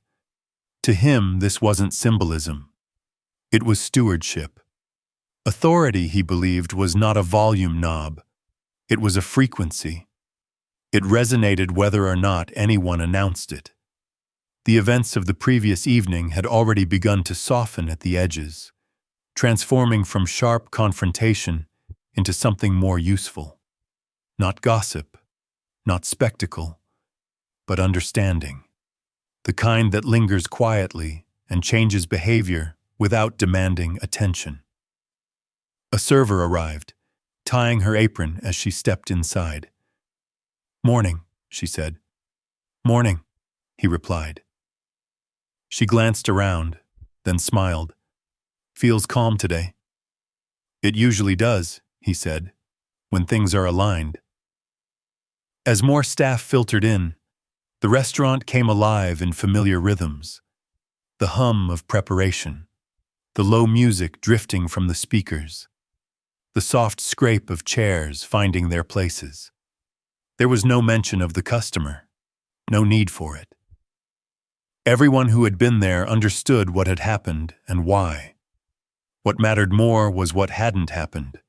To him, this wasn't symbolism. It was stewardship. Authority, he believed, was not a volume knob. It was a frequency. It resonated whether or not anyone announced it. The events of the previous evening had already begun to soften at the edges, transforming from sharp confrontation into something more useful. Not gossip, not spectacle, but understanding. The kind that lingers quietly and changes behavior without demanding attention. A server arrived, tying her apron as she stepped inside. "Morning," she said. "Morning," he replied. She glanced around, then smiled. "Feels calm today." "It usually does," he said, "when things are aligned." As more staff filtered in, the restaurant came alive in familiar rhythms. The hum of preparation, the low music drifting from the speakers, the soft scrape of chairs finding their places. There was no mention of the customer, no need for it. Everyone who had been there understood what had happened and why. What mattered more was what hadn't happened.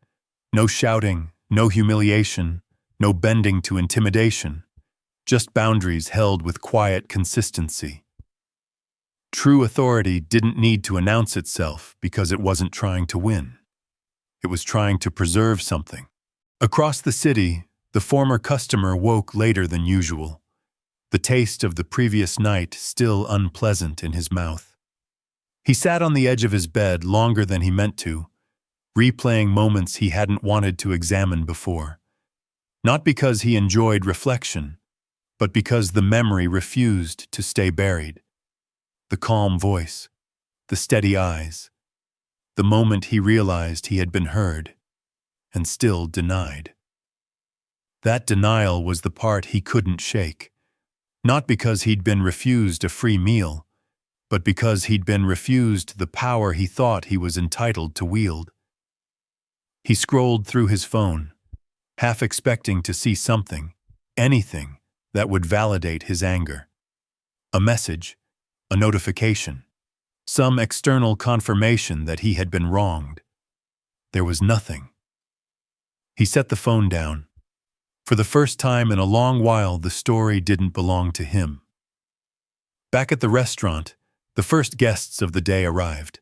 No shouting, no humiliation, no bending to intimidation, just boundaries held with quiet consistency. True authority didn't need to announce itself because it wasn't trying to win. It was trying to preserve something. Across the city, the former customer woke later than usual, the taste of the previous night still unpleasant in his mouth. He sat on the edge of his bed longer than he meant to, replaying moments he hadn't wanted to examine before. Not because he enjoyed reflection, but because the memory refused to stay buried. The calm voice, the steady eyes, the moment he realized he had been heard, and still denied. That denial was the part he couldn't shake, not because he'd been refused a free meal, but because he'd been refused the power he thought he was entitled to wield. He scrolled through his phone, half expecting to see something, anything, that would validate his anger. A message, a notification, some external confirmation that he had been wronged. There was nothing. He set the phone down. For the first time in a long while, the story didn't belong to him. Back at the restaurant, the first guests of the day arrived.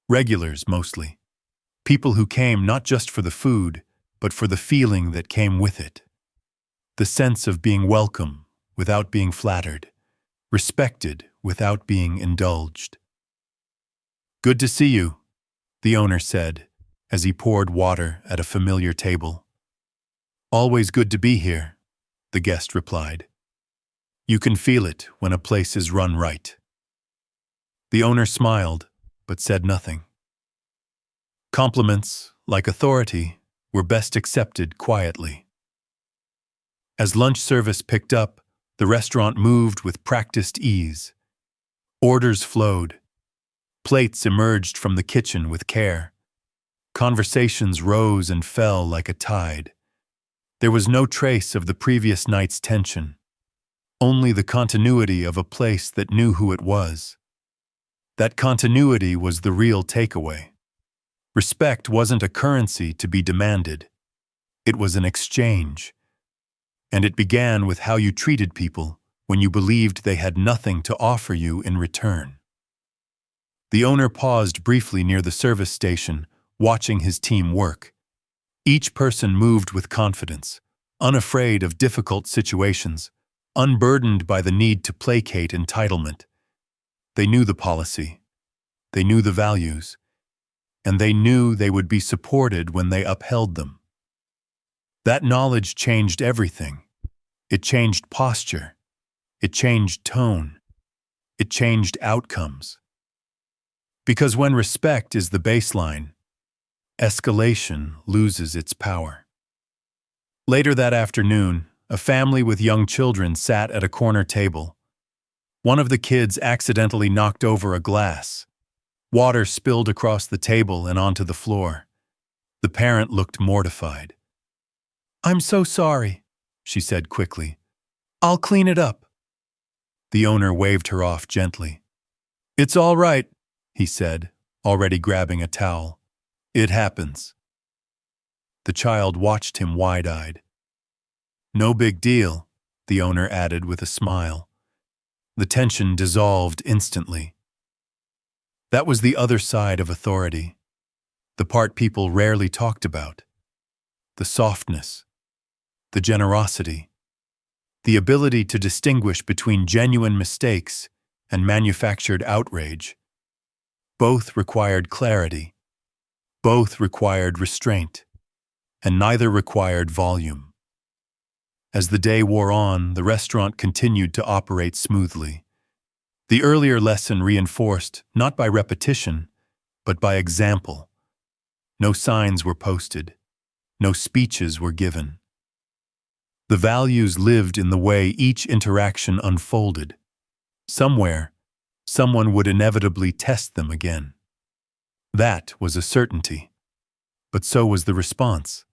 Regulars, mostly. People who came not just for the food, but for the feeling that came with it. The sense of being welcome without being flattered, respected without being indulged. "Good to see you," the owner said, as he poured water at a familiar table. "Always good to be here," the guest replied. "You can feel it when a place is run right." The owner smiled, but said nothing. Compliments, like authority, were best accepted quietly. As lunch service picked up, the restaurant moved with practiced ease. Orders flowed. Plates emerged from the kitchen with care. Conversations rose and fell like a tide. There was no trace of the previous night's tension, only the continuity of a place that knew who it was. That continuity was the real takeaway. Respect wasn't a currency to be demanded. It was an exchange. And it began with how you treated people when you believed they had nothing to offer you in return. The owner paused briefly near the service station, watching his team work. Each person moved with confidence, unafraid of difficult situations, unburdened by the need to placate entitlement. They knew the policy, they knew the values, and they knew they would be supported when they upheld them. That knowledge changed everything. It changed posture. It changed tone. It changed outcomes. Because when respect is the baseline, escalation loses its power. Later that afternoon, a family with young children sat at a corner table. One of the kids accidentally knocked over a glass. Water spilled across the table and onto the floor. The parent looked mortified. "I'm so sorry," she said quickly. "I'll clean it up." The owner waved her off gently. "It's all right," he said, already grabbing a towel. "It happens." The child watched him wide-eyed. "No big deal," the owner added with a smile. The tension dissolved instantly. That was the other side of authority, the part people rarely talked about. The softness, the generosity, the ability to distinguish between genuine mistakes and manufactured outrage. Both required clarity. Both required restraint, and neither required volume. As the day wore on, the restaurant continued to operate smoothly. The earlier lesson reinforced, not by repetition, but by example. No signs were posted. No speeches were given. The values lived in the way each interaction unfolded. Somewhere, someone would inevitably test them again. That was a certainty. But so was the response.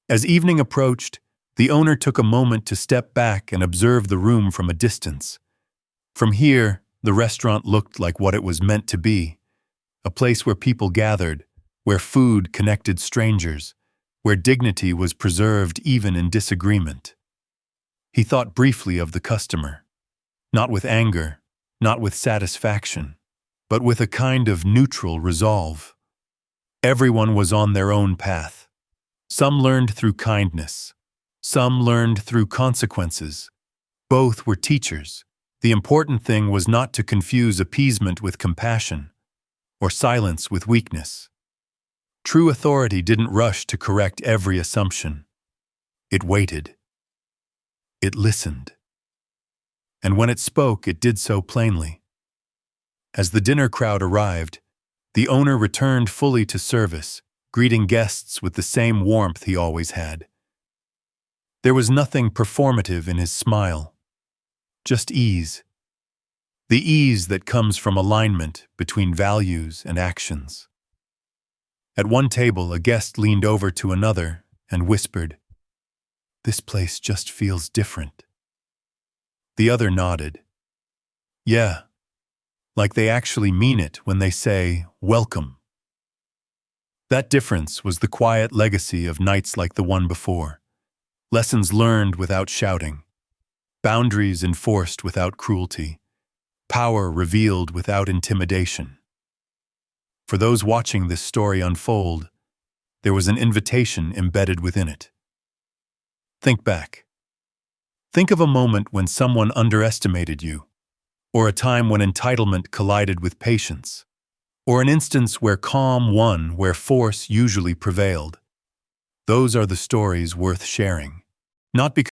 As evening approached, the owner took a moment to step back and observe the room from a distance. From here, the restaurant looked like what it was meant to be, a place where people gathered, where food connected strangers, where dignity was preserved even in disagreement. He thought briefly of the customer, not with anger, not with satisfaction, but with a kind of neutral resolve. Everyone was on their own path. Some learned through kindness. Some learned through consequences. Both were teachers. The important thing was not to confuse appeasement with compassion, or silence with weakness. True authority didn't rush to correct every assumption. It waited. It listened. And when it spoke, it did so plainly. As the dinner crowd arrived, the owner returned fully to service, greeting guests with the same warmth he always had. There was nothing performative in his smile, just ease. The ease that comes from alignment between values and actions. At one table, a guest leaned over to another and whispered, "This place just feels different." The other nodded. "Yeah, like they actually mean it when they say, 'Welcome.'" That difference was the quiet legacy of nights like the one before. Lessons learned without shouting. Boundaries enforced without cruelty. Power revealed without intimidation. For those watching this story unfold, there was an invitation embedded within it. Think back. Think of a moment when someone underestimated you, or a time when entitlement collided with patience, or an instance where calm won where force usually prevailed. Those are the stories worth sharing. Not because